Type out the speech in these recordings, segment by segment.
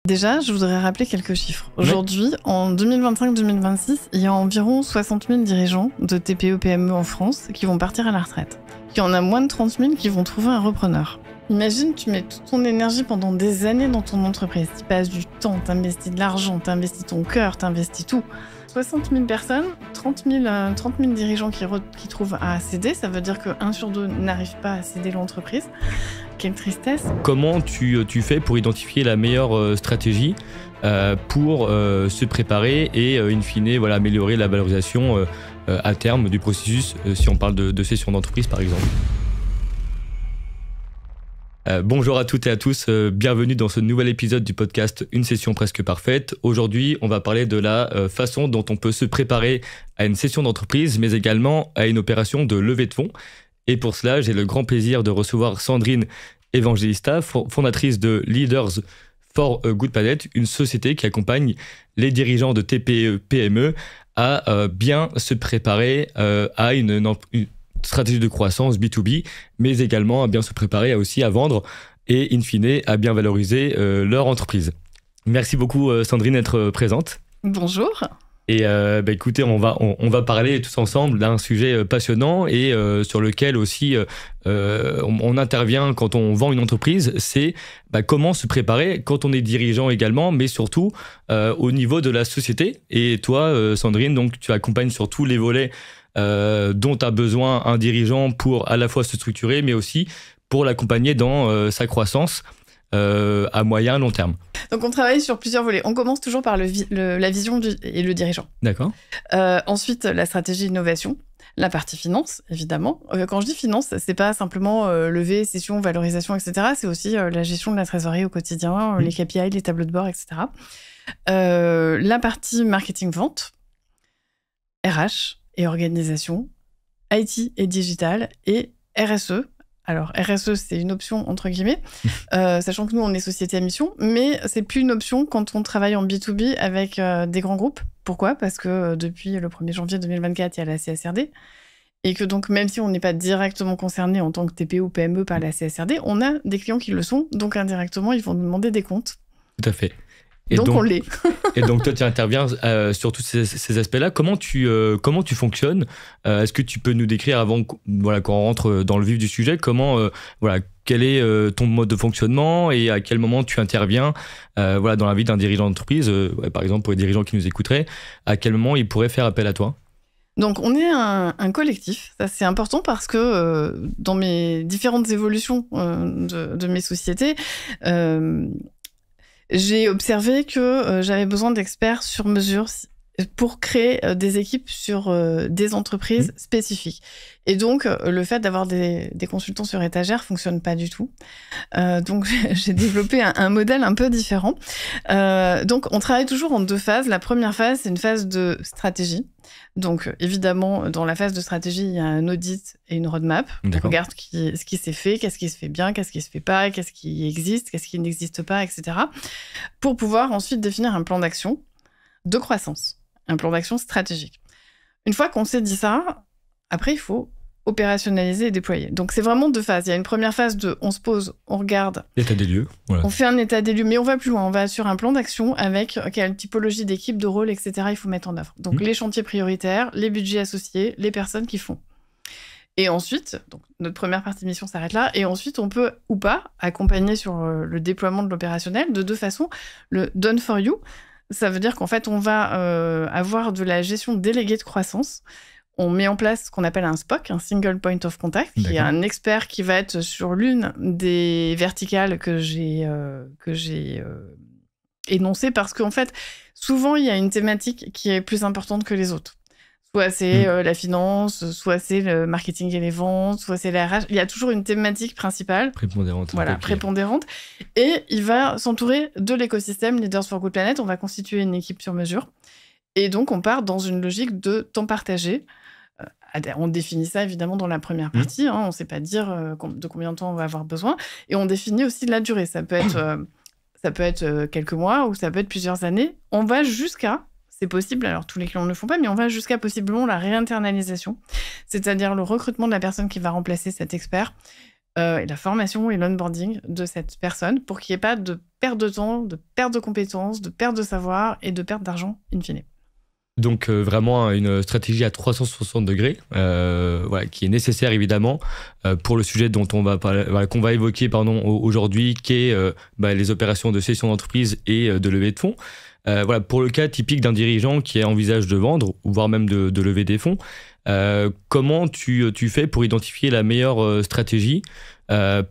Déjà, je voudrais rappeler quelques chiffres. Aujourd'hui, en 2025-2026, il y a environ 60 000 dirigeants de TPE-PME en France qui vont partir à la retraite. Il y en a moins de 30 000 qui vont trouver un repreneur. Imagine, tu mets toute ton énergie pendant des années dans ton entreprise. Tu passes du temps, tu investis de l'argent, tu investis ton cœur, tu investis tout. 60 000 personnes, 30 000 dirigeants qui trouvent à céder. Ça veut dire que 1 sur 2 n'arrive pas à céder l'entreprise. Quelle tristesse. Comment tu fais pour identifier la meilleure stratégie pour se préparer et, in fine, améliorer la valorisation à terme du processus, si on parle de cession d'entreprise, par exemple? Bonjour à toutes et à tous, bienvenue dans ce nouvel épisode du podcast Une session presque parfaite. Aujourd'hui, on va parler de la façon dont on peut se préparer à une session d'entreprise, mais également à une opération de levée de fonds. Et pour cela, j'ai le grand plaisir de recevoir Sandrine Evangelista, fondatrice de Leaders for a Good Planet, une société qui accompagne les dirigeants de TPE-PME à bien se préparer à une stratégie de croissance B2B, mais également à bien se préparer aussi à vendre et, in fine, à bien valoriser leur entreprise. Merci beaucoup, Sandrine, d'être présente. Bonjour. Et écoutez, on va parler tous ensemble d'un sujet passionnant et sur lequel aussi on intervient quand on vend une entreprise, c'est comment se préparer quand on est dirigeant également, mais surtout au niveau de la société. Et toi, Sandrine, donc, tu accompagnes sur tous les volets dont a besoin un dirigeant pour à la fois se structurer, mais aussi pour l'accompagner dans sa croissance à moyen et long terme. Donc on travaille sur plusieurs volets. On commence toujours par la vision et le dirigeant. D'accord. Ensuite, la stratégie innovation, la partie finance, évidemment. Quand je dis finance, c'est pas simplement levée, cession, valorisation, etc. C'est aussi la gestion de la trésorerie au quotidien, les KPI, les tableaux de bord, etc. La partie marketing-vente, RH et organisation, IT et digital, et RSE. Alors, RSE, c'est une option, entre guillemets, sachant que nous, on est société à mission, mais c'est plus une option quand on travaille en B2B avec des grands groupes. Pourquoi ? Parce que depuis le 1er janvier 2024, il y a la CSRD, et que donc, même si on n'est pas directement concerné en tant que TPE ou PME par la CSRD, on a des clients qui le sont, donc indirectement, ils vont nous demander des comptes. Tout à fait. Et donc on l'est. Et donc toi, tu interviens sur tous ces aspects-là. Comment tu fonctionnes ? Est-ce que tu peux nous décrire avant qu'on rentre dans le vif du sujet, quel est ton mode de fonctionnement et à quel moment tu interviens dans la vie d'un dirigeant d'entreprise, par exemple pour les dirigeants qui nous écouteraient, à quel moment ils pourraient faire appel à toi ? Donc, on est un collectif. Ça, c'est important parce que dans mes différentes évolutions de mes sociétés, j'ai observé que j'avais besoin d'experts sur mesure pour créer des équipes sur des entreprises spécifiques. Et donc, le fait d'avoir des consultants sur étagère fonctionne pas du tout. Donc, j'ai développé un modèle un peu différent. Donc, on travaille toujours en 2 phases. La première phase, c'est une phase de stratégie. Donc, évidemment, dans la phase de stratégie, il y a un audit et une roadmap. On regarde ce qui s'est fait, qu'est-ce qui se fait bien, qu'est-ce qui se fait pas, qu'est-ce qui existe, qu'est-ce qui n'existe pas, etc. Pour pouvoir ensuite définir un plan d'action de croissance. Un plan d'action stratégique. Une fois qu'on s'est dit ça, après, il faut opérationnaliser et déployer. Donc, c'est vraiment 2 phases. Il y a une première phase de on se pose, on regarde. État des lieux. Voilà. On fait un état des lieux, mais on va plus loin. On va sur un plan d'action avec quelle typologie d'équipe, de rôle, etc. il faut mettre en œuvre. Donc, les chantiers prioritaires, les budgets associés, les personnes qui font. Et ensuite, donc, notre première partie de mission s'arrête là. Et ensuite, on peut ou pas accompagner sur le déploiement de l'opérationnel de 2 façons. Le done for you, ça veut dire qu'en fait, on va avoir de la gestion déléguée de croissance. On met en place ce qu'on appelle un SPOC, un Single Point of Contact, qui est un expert qui va être sur l'une des verticales que j'ai énoncées, parce qu'en fait, souvent, il y a une thématique qui est plus importante que les autres. Soit c'est la finance, soit c'est le marketing et les ventes, soit c'est la RH. Il y a toujours une thématique principale. Prépondérante. Voilà, prépondérante. Et il va s'entourer de l'écosystème Leaders for Good Planet. On va constituer une équipe sur mesure. Et donc, on part dans une logique de temps partagé. On définit ça, évidemment, dans la première partie. On ne sait pas dire de combien de temps on va avoir besoin. Et on définit aussi la durée. Ça peut être quelques mois ou ça peut être plusieurs années. On va jusqu'à... C'est possible, alors tous les clients ne le font pas, mais on va jusqu'à possiblement la réinternalisation, c'est-à-dire le recrutement de la personne qui va remplacer cet expert et la formation et l'onboarding de cette personne pour qu'il n'y ait pas de perte de temps, de perte de compétences, de perte de savoir et de perte d'argent in fine. Donc vraiment une stratégie à 360 degrés qui est nécessaire évidemment pour le sujet dont on va parler, qu'on va évoquer aujourd'hui, qui est les opérations de cession d'entreprise et de levée de fonds. Pour le cas typique d'un dirigeant qui envisage de vendre ou voire même de lever des fonds, comment tu fais pour identifier la meilleure stratégie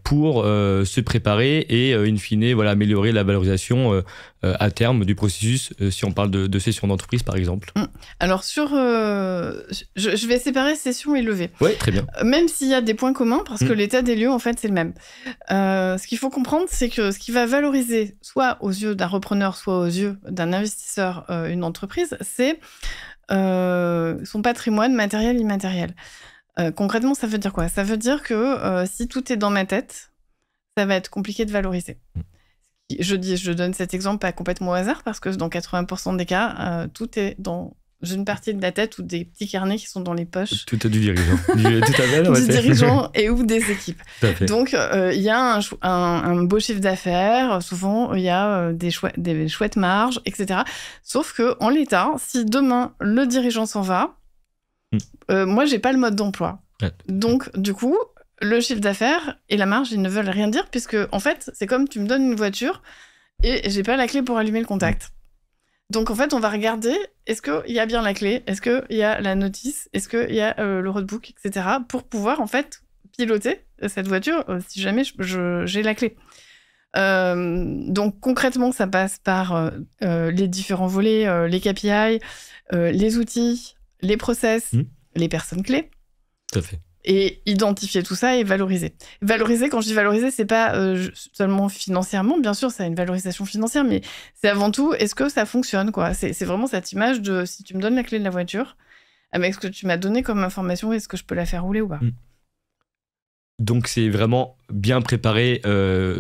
pour se préparer et in fine améliorer la valorisation à terme du processus si on parle de cession d'entreprise par exemple? Alors je vais séparer cession et levée. Oui, très bien. Même s'il y a des points communs parce que l'état des lieux en fait c'est le même. Ce qu'il faut comprendre c'est que ce qui va valoriser soit aux yeux d'un repreneur soit aux yeux d'un investisseur une entreprise, c'est son patrimoine matériel immatériel. Concrètement, ça veut dire quoi? Ça veut dire que si tout est dans ma tête, ça va être compliqué de valoriser. Je donne cet exemple pas complètement au hasard parce que dans 80% des cas, tout est dans une partie de la tête ou des petits carnets qui sont dans les poches. Tout est du dirigeant. Du dirigeant et ou des équipes. Donc, il y a un beau chiffre d'affaires. Souvent, il y a des chouettes marges, etc. Sauf qu'en l'état, si demain, le dirigeant s'en va, moi, j'ai pas le mode d'emploi. Donc, du coup, le chiffre d'affaires et la marge, ils ne veulent rien dire puisque, en fait, c'est comme tu me donnes une voiture et j'ai pas la clé pour allumer le contact. Donc, en fait, on va regarder, est-ce qu'il y a bien la clé? Est-ce qu'il y a la notice? Est-ce qu'il y a le roadbook, etc. pour pouvoir, en fait, piloter cette voiture si jamais j'ai la clé. Donc, concrètement, ça passe par les différents volets, les KPI, les outils, les process, les personnes clés. Tout à fait. Et identifier tout ça et valoriser. Valoriser, quand je dis valoriser, c'est pas seulement financièrement, bien sûr, ça a une valorisation financière, mais c'est avant tout, est-ce que ça fonctionne, quoi? C'est vraiment cette image de si tu me donnes la clé de la voiture, avec ce que tu m'as donné comme information, est-ce que je peux la faire rouler ou pas? Donc c'est vraiment bien préparé,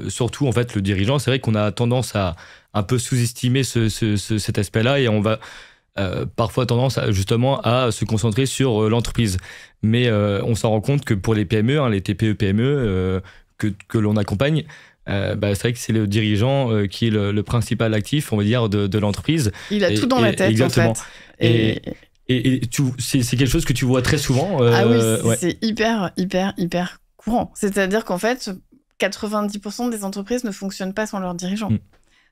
surtout en fait le dirigeant. C'est vrai qu'on a tendance à un peu sous-estimer cet aspect-là et on va parfois tendance justement à se concentrer sur l'entreprise. Mais on s'en rend compte que pour les PME, les TPE, PME que l'on accompagne, c'est vrai que c'est le dirigeant qui est le principal actif, on va dire, de l'entreprise. Il a tout dans la tête, exactement. En fait. Et c'est quelque chose que tu vois très souvent. C'est hyper courant. C'est-à-dire qu'en fait, 90% des entreprises ne fonctionnent pas sans leurs dirigeants.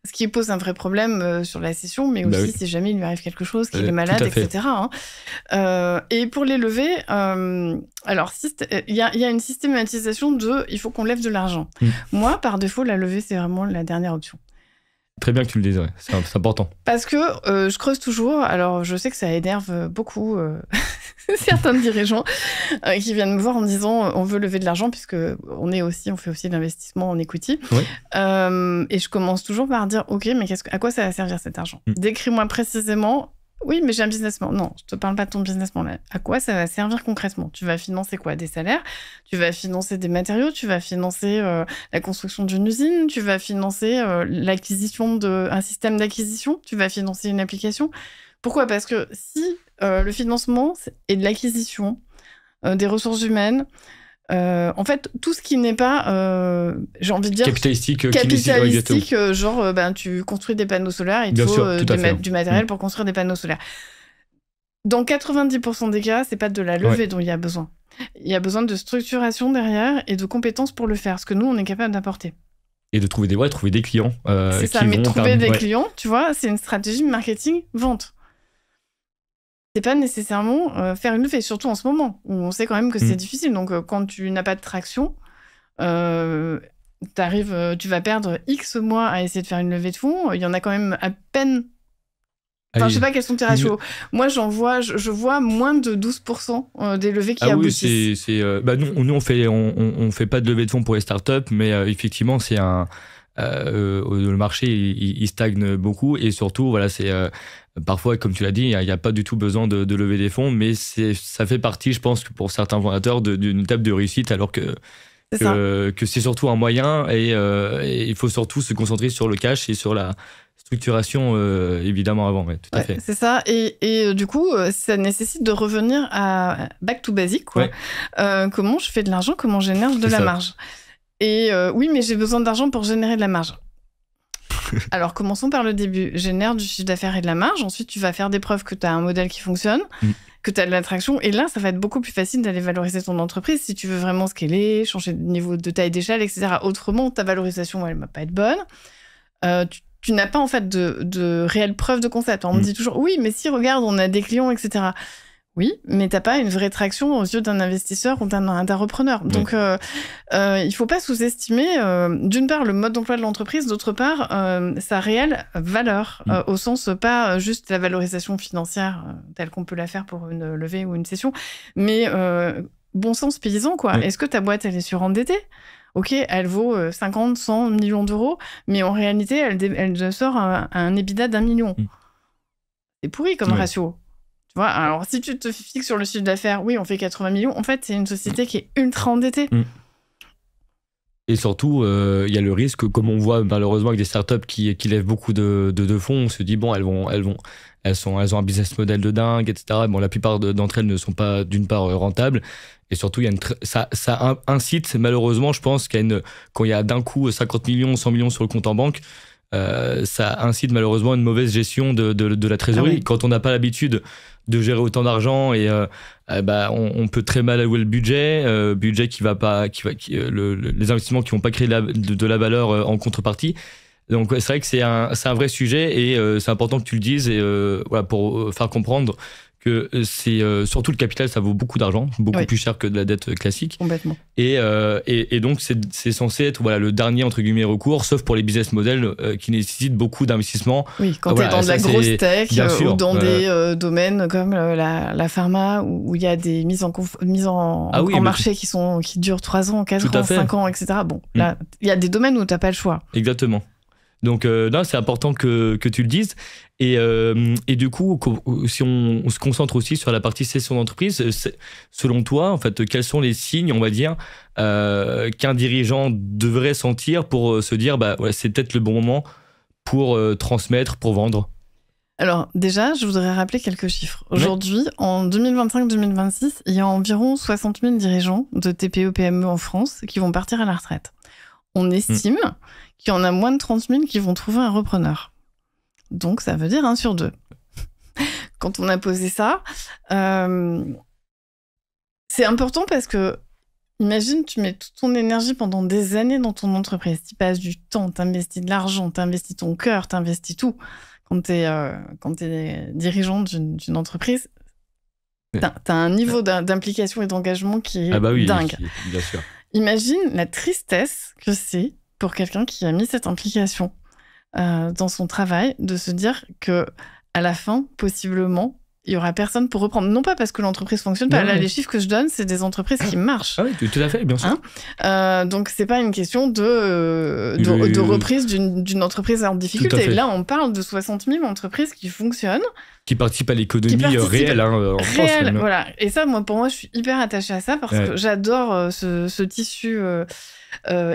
Ce qui pose un vrai problème sur la cession, mais aussi si jamais il lui arrive quelque chose, qu'il est malade, etc. Et pour les levées, alors il y a une systématisation il faut qu'on lève de l'argent. Moi, par défaut, la levée, c'est vraiment la dernière option. Très bien que tu le dises, c'est important. Parce que je creuse toujours, alors je sais que ça énerve beaucoup certains dirigeants qui viennent me voir en me disant on veut lever de l'argent puisque on fait aussi de l'investissement en equity. Oui. Et je commence toujours par dire ok, mais à quoi ça va servir cet argent? Décris-moi précisément. Oui, mais j'ai un business plan. Non, je te parle pas de ton business plan là. À quoi ça va servir concrètement? Tu vas financer quoi? Des salaires? Tu vas financer des matériaux? Tu vas financer la construction d'une usine? Tu vas financer l'acquisition d'un système d'acquisition? Tu vas financer une application? Pourquoi? Parce que si le financement est de l'acquisition, des ressources humaines, en fait, tout ce qui n'est pas, j'ai envie de dire, capitalistique, genre tu construis des panneaux solaires, il te faut du matériel pour construire des panneaux solaires. Dans 90% des cas, c'est pas de la levée dont il y a besoin. Il y a besoin de structuration derrière et de compétences pour le faire, ce que nous, on est capable d'apporter. Et de trouver des clients. C'est ça, mais trouver des clients, tu vois, c'est une stratégie marketing-vente. C'est pas nécessairement faire une levée, surtout en ce moment, où on sait quand même que c'est difficile. Donc, quand tu n'as pas de traction, tu vas perdre X mois à essayer de faire une levée de fonds. Il y en a quand même à peine... Enfin, je sais pas quels sont tes ratios. Moi, je vois moins de 12% des levées qui aboutissent. Nous, on fait pas de levée de fonds pour les startups, mais effectivement, c'est le marché, il stagne beaucoup. Et surtout, c'est... parfois, comme tu l'as dit, il n'y a pas du tout besoin de lever des fonds, mais ça fait partie, je pense, pour certains fondateurs, d'une étape de réussite, alors que c'est surtout un moyen et il faut surtout se concentrer sur le cash et sur structuration évidemment avant, tout à fait. C'est ça, et du coup, ça nécessite de revenir à back to basic, quoi. Comment je fais de l'argent, comment je génère de la marge. Et oui, mais j'ai besoin d'argent pour générer de la marge. Alors, commençons par le début. Génère du chiffre d'affaires et de la marge. Ensuite, tu vas faire des preuves que tu as un modèle qui fonctionne, que tu as de l'attraction. Et là, ça va être beaucoup plus facile d'aller valoriser ton entreprise si tu veux vraiment scaler, changer de niveau de taille d'échelle, etc. Autrement, ta valorisation, elle ne va pas être bonne. Tu n'as pas, en fait, de réelle preuve de concept. On me dit toujours, oui, mais si, regarde, on a des clients, etc. Oui, mais t'as pas une vraie traction aux yeux d'un investisseur ou d'un repreneur. Donc, il faut pas sous-estimer, d'une part, le mode d'emploi de l'entreprise, d'autre part, sa réelle valeur, au sens pas juste la valorisation financière telle qu'on peut la faire pour une levée ou une cession, mais bon sens paysan, quoi. Est-ce que ta boîte, elle est surendettée ? Ok, elle vaut 50, 100 millions d'euros, mais en réalité, elle sort un EBITDA d'1 million. C'est pourri comme ratio. Voilà, alors, si tu te fixes sur le chiffre d'affaires, oui, on fait 80 millions. En fait, c'est une société qui est ultra endettée. Et surtout, il y a le risque, comme on voit malheureusement avec des startups qui lèvent beaucoup de fonds, on se dit, bon, elles ont un business model de dingue, etc. Bon, la plupart d'entre elles ne sont pas, d'une part, rentables. Et surtout, ça incite, malheureusement, je pense, quand il y a d'un coup 50 millions, 100 millions sur le compte en banque, ça incite malheureusement une mauvaise gestion de la trésorerie. Quand on n'a pas l'habitude de gérer autant d'argent, et on peut très mal allouer le budget qui va pas, les investissements qui vont pas créer de la valeur en contrepartie. Donc c'est vrai que c'est un vrai sujet, et c'est important que tu le dises, et pour faire comprendre que c'est surtout le capital, ça vaut beaucoup d'argent, beaucoup plus cher que de la dette classique. Complètement. Et donc c'est censé être le dernier entre guillemets recours, sauf pour les business models qui nécessitent beaucoup d'investissement. Oui, quand tu es dans de la grosse tech ou dans des domaines comme la pharma, où il y a des mises en marché qui durent 3 ans, 4 ans, 5 ans, etc. Bon, là, il y a des domaines où tu n'as pas le choix. Exactement. Donc là, c'est important que tu le dises. Et du coup, si on se concentre aussi sur la partie cession d'entreprise, selon toi, en fait, quels sont les signes, on va dire, qu'un dirigeant devrait sentir pour se dire, c'est peut-être le bon moment pour transmettre, pour vendre? Alors déjà, je voudrais rappeler quelques chiffres. Aujourd'hui, en 2025-2026, il y a environ 60 000 dirigeants de TPE-PME en France qui vont partir à la retraite. On estime qu'il y en a moins de 30 000 qui vont trouver un repreneur. Donc, ça veut dire 1 sur 2. Quand on a posé ça, c'est important parce que, imagine, tu mets toute ton énergie pendant des années dans ton entreprise. Tu passes du temps, tu investis de l'argent, tu investis ton cœur, tu investis tout. Quand tu es dirigeant d'une entreprise, tu as un niveau d'implication et d'engagement qui est dingue. Bien sûr. Imagine la tristesse que c'est pour quelqu'un qui a mis cette implication dans son travail, de se dire que à la fin, possiblement, il y aura personne pour reprendre. Non pas parce que l'entreprise fonctionne pas. Là, les chiffres que je donne, c'est des entreprises qui marchent. Ah oui, tout à fait, bien sûr. Donc, c'est pas une question de reprise d'une entreprise en difficulté. Là, on parle de 60 000 entreprises qui fonctionnent. Qui participent à l'économie réelle en France. Voilà. Et ça, pour moi, je suis hyper attachée à ça parce que j'adore ce tissu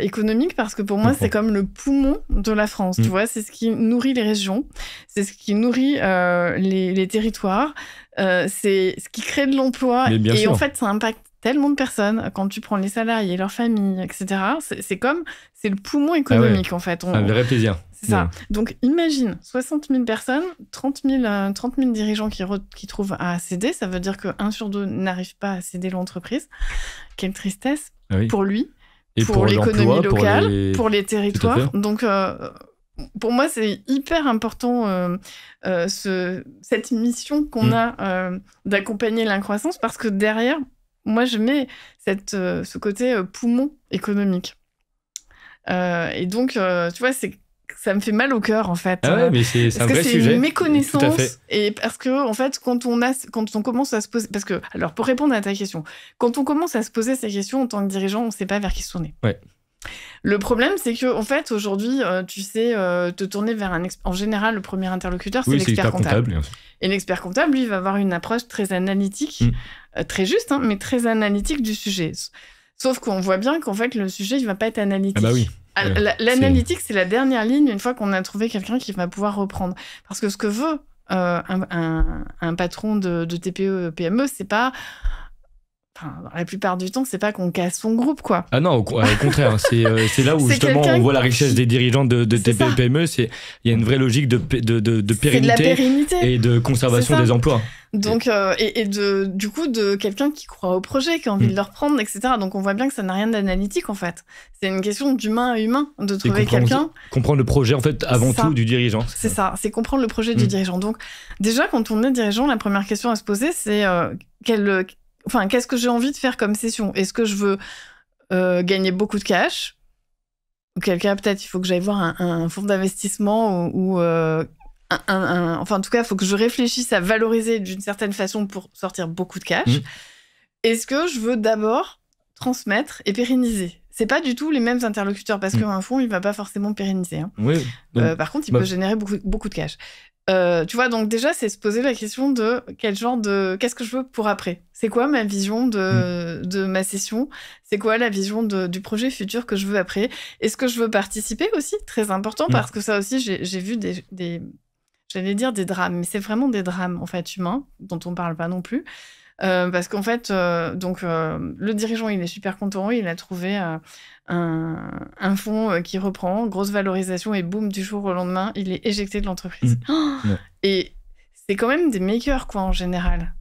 économique, parce que pour moi, c'est comme le poumon de la France. Tu vois, c'est ce qui nourrit les régions, c'est ce qui nourrit les territoires, c'est ce qui crée de l'emploi. Et en fait, ça impacte tellement de personnes quand tu prends les salariés, leurs familles, etc. C'est le poumon économique, en fait. Un vrai plaisir. C'est ça. Donc, imagine, 60 000 personnes, 30 000 dirigeants qui trouvent à céder. Ça veut dire que 1 sur 2 n'arrive pas à céder l'entreprise. Quelle tristesse pour lui, et pour l'économie locale, pour les territoires. Donc, pour moi, c'est hyper important cette mission qu'on a d'accompagner l'incroissance, parce que derrière, moi, je mets ce côté poumon économique. Et donc, tu vois, ça me fait mal au cœur, en fait. Ah ouais, mais c'est un vrai sujet. Parce que c'est une méconnaissance. Et parce que, en fait, quand on commence à se poser... Parce que, alors, pour répondre à ta question, quand on commence à se poser ces questions en tant que dirigeant, on ne sait pas vers qui se tourner. Ouais. Le problème, c'est que, en fait, aujourd'hui, tu sais te tourner vers en général, le premier interlocuteur, c'est l'expert comptable. Et l'expert comptable, lui, va avoir une approche très analytique, très juste, mais très analytique du sujet. Sauf qu'on voit bien qu'en fait, le sujet, il ne va pas être analytique. Ah bah oui. L'analytique, c'est la dernière ligne une fois qu'on a trouvé quelqu'un qui va pouvoir reprendre. Parce que ce que veut un patron de TPE, PME, c'est pas... Enfin, la plupart du temps, c'est pas qu'on casse son groupe, quoi. Ah non, au contraire. C'est là où justement on voit la richesse des dirigeants de TPE, PME. Il y a une vraie logique de pérennité, de la pérennité et de conservation des emplois. Donc, du coup, de quelqu'un qui croit au projet, qui a envie de le reprendre, etc. Donc, on voit bien que ça n'a rien d'analytique, en fait. C'est une question d'humain à humain, de trouver quelqu'un. Comprendre le projet, en fait, avant tout, du dirigeant. C'est ça, c'est comprendre le projet du dirigeant. Donc, déjà, quand on est dirigeant, la première question à se poser, c'est qu'est-ce que j'ai envie de faire comme session ? Est-ce que je veux gagner beaucoup de cash ? Auquel cas, peut-être, il faut que j'aille voir un fonds d'investissement ou enfin, en tout cas, il faut que je réfléchisse à valoriser d'une certaine façon pour sortir beaucoup de cash. Est-ce que je veux d'abord transmettre et pérenniser ? C'est pas du tout les mêmes interlocuteurs parce qu'un fonds, il va pas forcément pérenniser. Hein. Oui. Par contre, il peut générer beaucoup de cash. Tu vois, donc déjà, c'est se poser la question de qu'est-ce que je veux pour après ? C'est quoi ma vision de ma session ? C'est quoi la vision du projet futur que je veux après ? Est-ce que je veux participer aussi ? Très important, parce que ça aussi, j'ai vu j'allais dire des drames, mais c'est vraiment des drames, en fait, humains, dont on parle pas non plus. Parce qu'en fait, le dirigeant, il est super content, il a trouvé un fonds qui reprend, grosse valorisation, et boum, du jour au lendemain, il est éjecté de l'entreprise. Et c'est quand même des makers, quoi, en général.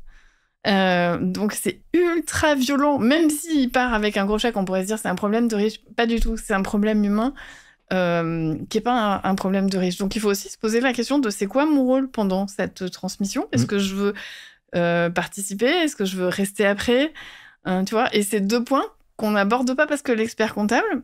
Donc c'est ultra violent, même s'il part avec un gros chèque, on pourrait se dire c'est un problème de riche. Pas du tout, c'est un problème humain qui n'est pas un problème de riche. Donc il faut aussi se poser la question de c'est quoi mon rôle pendant cette transmission ? Est-ce que je veux participer ? Est-ce que je veux rester après ? Tu vois ? Et c'est deux points qu'on n'aborde pas parce que l'expert comptable,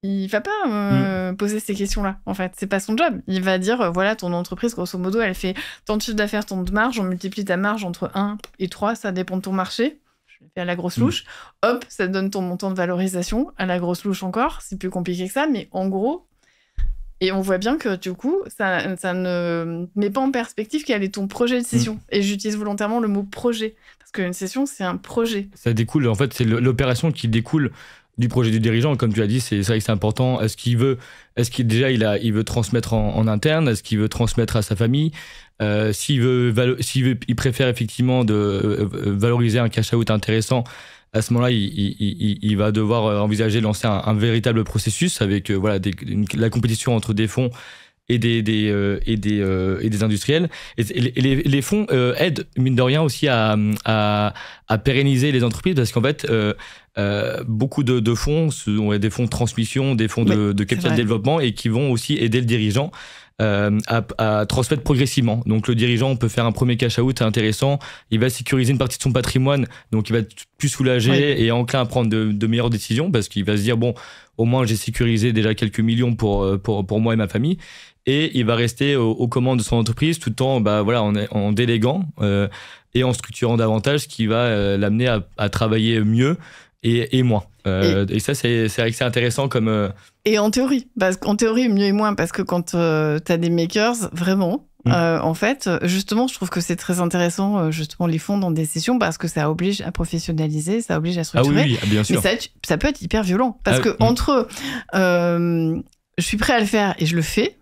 il va pas poser ces questions-là, en fait. C'est pas son job. Il va dire, voilà, ton entreprise, grosso modo, elle fait tant de chiffre d'affaires, tant de marge, on multiplie ta marge entre 1 et 3, ça dépend de ton marché. Je le fais à la grosse louche. Hop, ça donne ton montant de valorisation. À la grosse louche encore, c'est plus compliqué que ça, mais en gros... Et on voit bien que, du coup, ça ne met pas en perspective quel est ton projet de session. Et j'utilise volontairement le mot projet. Parce qu'une session, c'est un projet. Ça découle, en fait, c'est l'opération qui découle du projet du dirigeant. Comme tu l'as dit, c'est vrai que c'est important. Est-ce qu'il veut transmettre en interne ? Est-ce qu'il veut transmettre à sa famille ? Il préfère effectivement de valoriser un cash-out intéressant. À ce moment-là, il va devoir envisager de lancer un véritable processus avec la compétition entre des fonds et des industriels. Et les fonds aident, mine de rien, aussi à pérenniser les entreprises parce qu'en fait, beaucoup de fonds sont des fonds de transmission, des fonds de capital de développement et qui vont aussi aider le dirigeant à transmettre progressivement. Donc le dirigeant peut faire un premier cash-out intéressant, il va sécuriser une partie de son patrimoine, donc il va être plus soulagé et enclin à prendre de meilleures décisions parce qu'il va se dire, bon, au moins j'ai sécurisé déjà quelques millions pour moi et ma famille, et il va rester aux commandes de son entreprise tout en en déléguant et en structurant davantage, ce qui va l'amener à travailler mieux et moins. Et ça, c'est vrai que c'est intéressant comme... Et en théorie, mieux et moins, parce que quand tu as des makers, vraiment, en fait, justement, je trouve que c'est très intéressant, justement, les fonds dans des sessions, parce que ça oblige à professionnaliser, ça oblige à structurer. Ah oui, bien sûr. Mais ça peut être hyper violent, parce que entre je suis prêt à le faire et je le fais,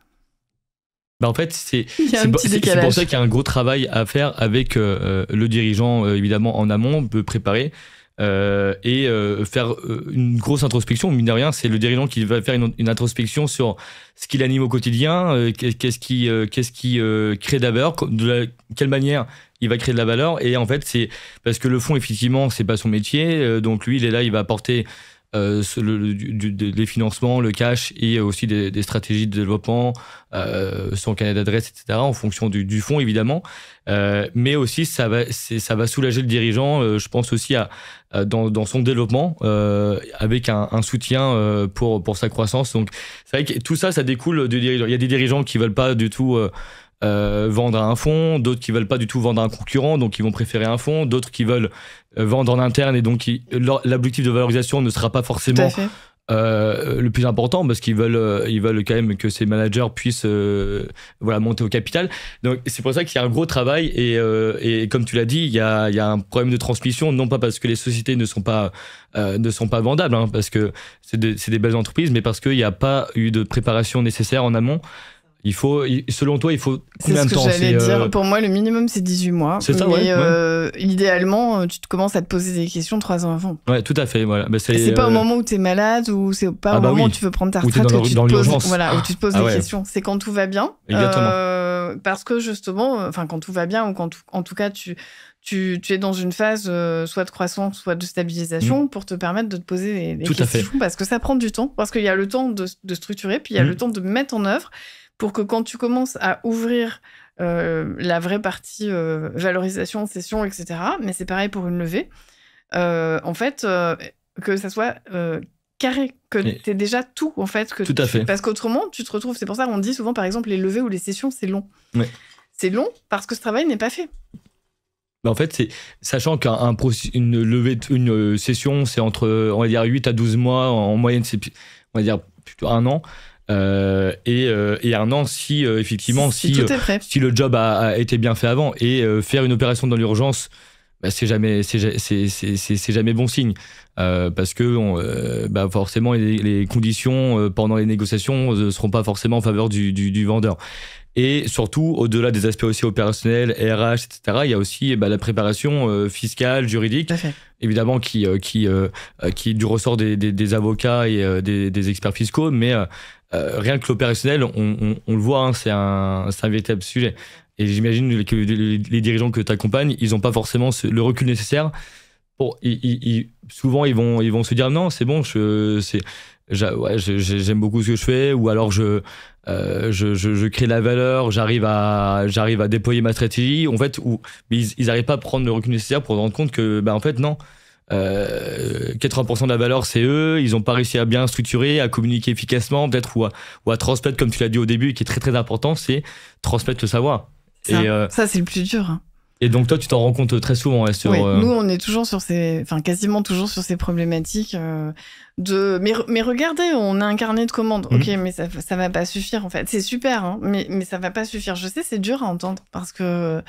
en fait, c'est pour ça qu'il y a un gros travail à faire avec le dirigeant, évidemment, en amont, peut préparer et faire une grosse introspection. Mine de rien, c'est le dirigeant qui va faire une introspection sur ce qui l'anime au quotidien, qu'est-ce qui crée de la valeur, de quelle manière il va créer de la valeur. Et en fait, c'est parce que le fond, effectivement, c'est pas son métier. Donc lui, il est là, il va apporter les financements, le cash et aussi des stratégies de développement, son carnet d'adresse, etc. en fonction du fonds, évidemment. Mais aussi, ça va soulager le dirigeant, je pense aussi dans son développement, avec un soutien pour sa croissance. Donc, c'est vrai que tout ça, ça découle du dirigeant. Il y a des dirigeants qui veulent pas du tout vendre à un fonds, d'autres qui veulent pas du tout vendre à un concurrent, donc ils vont préférer un fonds, d'autres qui veulent vendre en interne et donc l'objectif de valorisation ne sera pas forcément le plus important parce qu'ils veulent quand même que ces managers puissent monter au capital. Donc c'est pour ça qu'il y a un gros travail et comme tu l'as dit, il y a un problème de transmission, non pas parce que les sociétés ne sont pas vendables, hein, parce que c'est des belles entreprises, mais parce qu'il n'y a pas eu de préparation nécessaire en amont. Selon toi, il faut combien de temps? C'est ce que j'allais dire. Pour moi, le minimum, c'est 18 mois. C'est ça, mais idéalement, tu commences à te poser des questions 3 ans avant. Ouais, tout à fait. Voilà. C'est pas au moment où tu es malade ou c'est pas au moment où tu veux prendre ta retraite où tu te poses des questions. C'est quand tout va bien. Exactement. Parce que justement, quand tout va bien ou quand en tout cas tu es dans une phase soit de croissance, soit de stabilisation pour te permettre de te poser des questions. Parce que ça prend du temps. Parce qu'il y a le temps de structurer, puis il y a le temps de mettre en œuvre pour que quand tu commences à ouvrir la vraie partie valorisation, cession, etc., mais c'est pareil pour une levée, en fait, que ça soit carré, que tu aies déjà tout, en fait. Tout à fait. Parce qu'autrement, tu te retrouves... C'est pour ça qu'on dit souvent, par exemple, les levées ou les cessions, c'est long. Ouais. C'est long parce que ce travail n'est pas fait. En fait, sachant une session, c'est entre, on va dire, 8 à 12 mois, en moyenne, c'est, on va dire, plutôt 1 an. Et 1 an si effectivement si le job a été bien fait avant, et faire une opération dans l'urgence, c'est jamais bon signe, parce que forcément les conditions pendant les négociations ne seront pas forcément en faveur du vendeur. Et surtout, au-delà des aspects aussi opérationnels, RH, etc., il y a aussi la préparation fiscale, juridique, évidemment, qui est du ressort des avocats et des experts fiscaux, mais rien que l'opérationnel, on le voit, hein, c'est un véritable sujet. Et j'imagine que les dirigeants que tu accompagnes, ils n'ont pas forcément le recul nécessaire. Souvent, ils vont se dire non, c'est bon, j'aime beaucoup ce que je fais, ou alors je crée de la valeur, j'arrive à déployer ma stratégie. En fait, mais ils n'arrivent pas à prendre le recul nécessaire pour se rendre compte que, en fait, non. 80% de la valeur, c'est eux. Ils n'ont pas réussi à bien structurer, à communiquer efficacement, peut-être, ou à transmettre, comme tu l'as dit au début, qui est très très important, c'est transmettre le savoir. Ça, c'est le plus dur. Hein. Et donc toi, tu t'en rends compte très souvent. Nous, on est toujours quasiment toujours sur ces problématiques mais regardez, on a un carnet de commandes. Ok, mais ça va pas suffire en fait. C'est super, hein, mais ça va pas suffire. Je sais, c'est dur à entendre parce que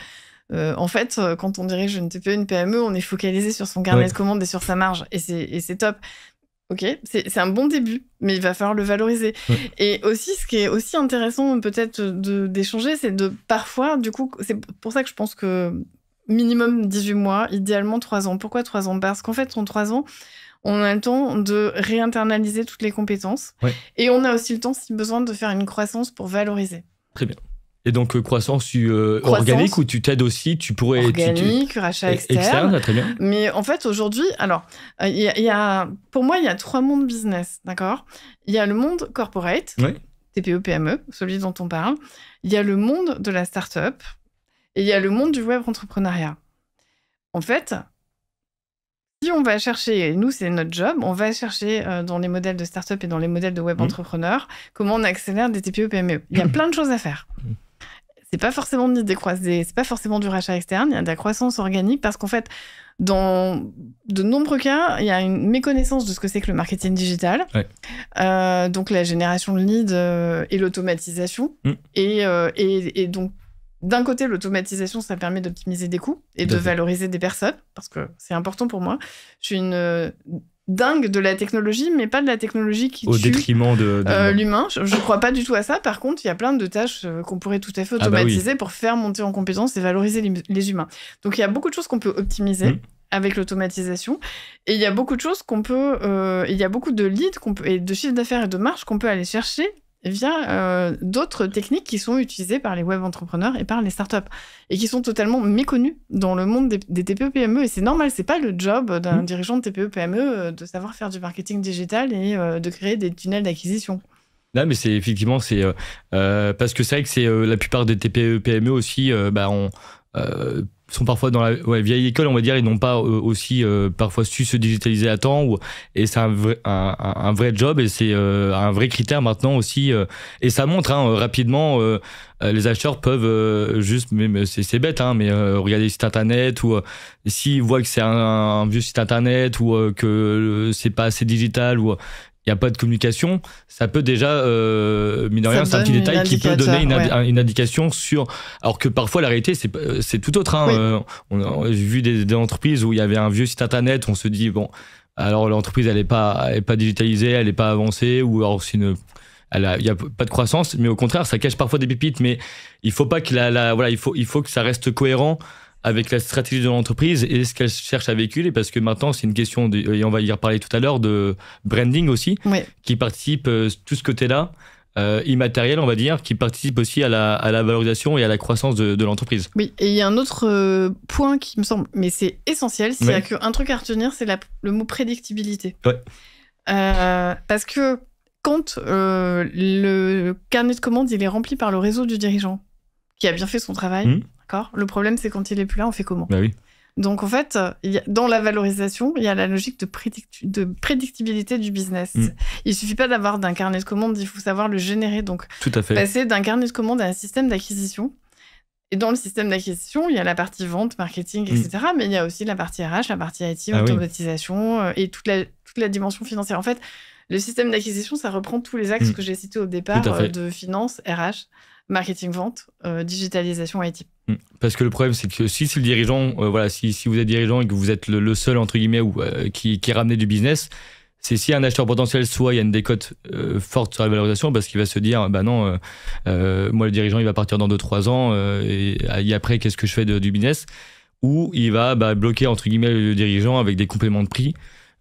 en fait, quand on dirige une TPE, une PME, on est focalisé sur son carnet de commandes et sur sa marge, et c'est top. Ok, c'est un bon début, mais il va falloir le valoriser. Et aussi, ce qui est aussi intéressant peut-être d'échanger, c'est de parfois, du coup, c'est pour ça que je pense que minimum 18 mois, idéalement 3 ans. Pourquoi 3 ans? Parce qu'en fait, en 3 ans, on a le temps de réinternaliser toutes les compétences. Et on a aussi le temps, si besoin, de faire une croissance pour valoriser. Très bien. Et donc, croissance organique, où tu t'aides aussi, tu pourrais... Organique, rachat externe. Très bien. Mais en fait, aujourd'hui, alors, pour moi, il y a 3 mondes business, d'accord? Il y a le monde corporate, TPE, PME, celui dont on parle. Il y a le monde de la start-up. Et il y a le monde du web entrepreneuriat. En fait, si on va chercher, et nous, c'est notre job, on va chercher dans les modèles de start-up et dans les modèles de web entrepreneurs, comment on accélère des TPE, PME. Il y a plein de choses à faire. C'est pas forcément c'est pas forcément du rachat externe, il y a de la croissance organique, parce qu'en fait, dans de nombreux cas, il y a une méconnaissance de ce que c'est que le marketing digital, donc la génération de leads et l'automatisation. Et donc, d'un côté, l'automatisation, ça permet d'optimiser des coûts et de valoriser des personnes, parce que c'est important pour moi. Je suis une dingue de la technologie, mais pas de la technologie qui au détriment de l'humain. Je crois pas du tout à ça. Par contre, il y a plein de tâches qu'on pourrait tout à fait automatiser pour faire monter en compétences et valoriser les humains. Donc, il y a beaucoup de choses qu'on peut optimiser avec l'automatisation, et il y a beaucoup de choses il y a beaucoup de leads et de chiffre d'affaires et de marge qu'on peut aller chercher via d'autres techniques qui sont utilisées par les web entrepreneurs et par les startups, et qui sont totalement méconnues dans le monde des TPE-PME. Et c'est normal, c'est pas le job d'un dirigeant de TPE-PME de savoir faire du marketing digital et de créer des tunnels d'acquisition. Là, mais c'est effectivement, parce que c'est vrai que c'est la plupart des TPE-PME aussi sont parfois dans la vieille école, on va dire. Ils n'ont pas aussi parfois su se digitaliser à temps, et c'est un vrai job, et c'est un vrai critère maintenant aussi, et ça montre rapidement. Les acheteurs peuvent juste, même c'est bête, mais regarder le site internet, ou s'ils voient que c'est un vieux site internet, ou que c'est pas assez digital, ou il n'y a pas de communication, ça peut déjà, mine de rien, c'est un petit détail qui peut donner une indication sur... Alors que parfois, la réalité, c'est tout autre. Hein. Oui. On a vu des entreprises où il y avait un vieux site internet, on se dit, bon, alors l'entreprise, elle n'est pas digitalisée, elle n'est pas avancée, ou alors il n'y a pas de croissance, mais au contraire, ça cache parfois des pépites, mais il faut pas que voilà, il faut que ça reste cohérent avec la stratégie de l'entreprise et ce qu'elle cherche à véhiculer, parce que maintenant, c'est une question, et on va y reparler tout à l'heure, de branding aussi, qui participe, tout ce côté-là, immatériel, on va dire, qui participe aussi à la valorisation et à la croissance de l'entreprise. Oui, et il y a un autre point qui me semble, mais c'est essentiel, s'il y a qu'un truc à retenir, c'est le mot prédictibilité. Ouais. Parce que quand le carnet de commandes, il est rempli par le réseau du dirigeant, qui a bien fait son travail, d'accord. Le problème, c'est quand il n'est plus là, on fait comment ? Oui. Donc, en fait, dans la valorisation, il y a la logique de prédictibilité du business. Il ne suffit pas d'avoir d'un carnet de commandes, il faut savoir le générer. Donc, tout à fait. Passer d'un carnet de commandes à un système d'acquisition. Et dans le système d'acquisition, il y a la partie vente, marketing, etc. Mais il y a aussi la partie RH, la partie IT, automatisation et toute la dimension financière. En fait, le système d'acquisition, ça reprend tous les axes que j'ai cités au départ de finance, RH, marketing, vente, digitalisation, IT. Parce que le problème, c'est que si le dirigeant, si vous êtes dirigeant et que vous êtes le seul, entre guillemets, qui ramenait du business, c'est si un acheteur potentiel, soit il y a une décote forte sur la valorisation, parce qu'il va se dire, bah non, moi le dirigeant, il va partir dans 2-3 ans, et après, qu'est-ce que je fais du business ? Ou il va bloquer, entre guillemets, le dirigeant avec des compléments de prix.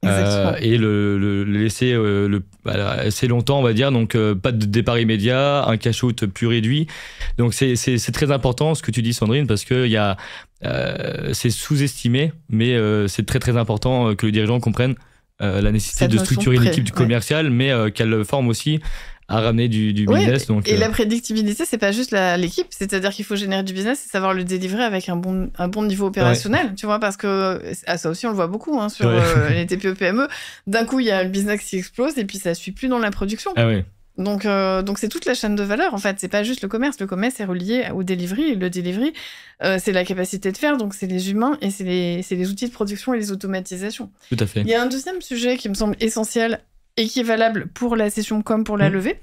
Et le laisser assez longtemps, on va dire, donc pas de départ immédiat, un cash-out plus réduit. Donc c'est très important ce que tu dis, Sandrine, parce que c'est sous-estimé, mais c'est très très important que le dirigeant comprenne la nécessité de structurer l'équipe du commercial, mais qu'elle forme aussi à ramener du business. Donc, et la prédictibilité, c'est pas juste l'équipe, c'est-à-dire qu'il faut générer du business et savoir le délivrer avec un bon niveau opérationnel, tu vois, parce que ça aussi, on le voit beaucoup sur les TPE-PME. D'un coup, il y a le business qui explose et puis ça suit plus dans la production. Ah oui. Donc c'est toute la chaîne de valeur, en fait. C'est pas juste le commerce. Le commerce est relié au delivery. Le delivery, c'est la capacité de faire, donc c'est les humains et c'est les outils de production et les automatisations. Tout à fait. Il y a un deuxième sujet qui me semble essentiel et qui est valable pour la session comme pour la levée.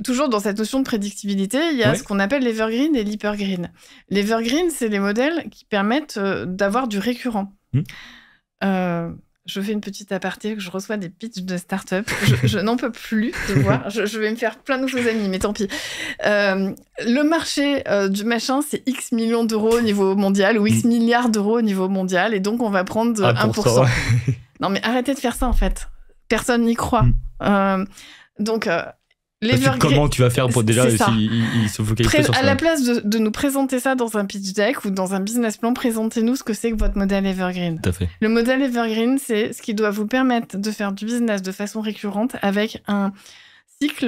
Toujours dans cette notion de prédictibilité, il y a ce qu'on appelle l'evergreen et l'hypergreen. L'evergreen, c'est les modèles qui permettent d'avoir du récurrent. Je fais une petite aparté, je reçois des pitchs de start-up. Je n'en peux plus de voir. Je vais me faire plein de nouveaux amis, mais tant pis. Le marché du machin, c'est X millions d'euros au niveau mondial ou X milliards d'euros au niveau mondial. Et donc, on va prendre 1%. Non, mais arrêtez de faire ça, en fait. Personne n'y croit. Comment tu vas faire pour déjà il se focaliser sur ça ? À la place de nous présenter ça dans un pitch deck ou dans un business plan, présentez-nous ce que c'est que votre modèle Evergreen. Tout à fait. Le modèle Evergreen, c'est ce qui doit vous permettre de faire du business de façon récurrente avec un cycle.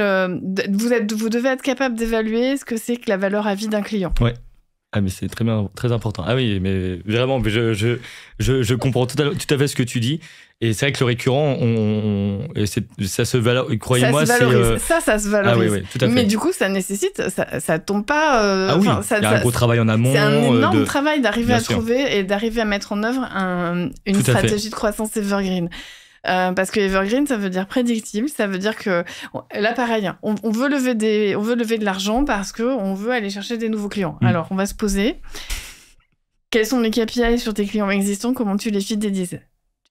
Vous devez être capable d'évaluer ce que c'est que la valeur à vie d'un client. Ouais. Ah, mais c'est très important. Ah oui, mais vraiment, je comprends tout à fait ce que tu dis. Et c'est vrai que le récurrent, ça se valorise. Croyez-moi, ça se valorise. Ah oui, tout à fait. Mais du coup, ça nécessite, ça tombe pas. Il y a un gros travail en amont. C'est un énorme travail d'arriver à trouver et d'arriver à mettre en œuvre une stratégie de croissance evergreen. Parce que evergreen, ça veut dire prédictible, ça veut dire que là pareil, on veut lever de l'argent parce que on veut aller chercher des nouveaux clients. Alors on va se poser, quels sont les KPI sur tes clients existants, comment tu les fidélises?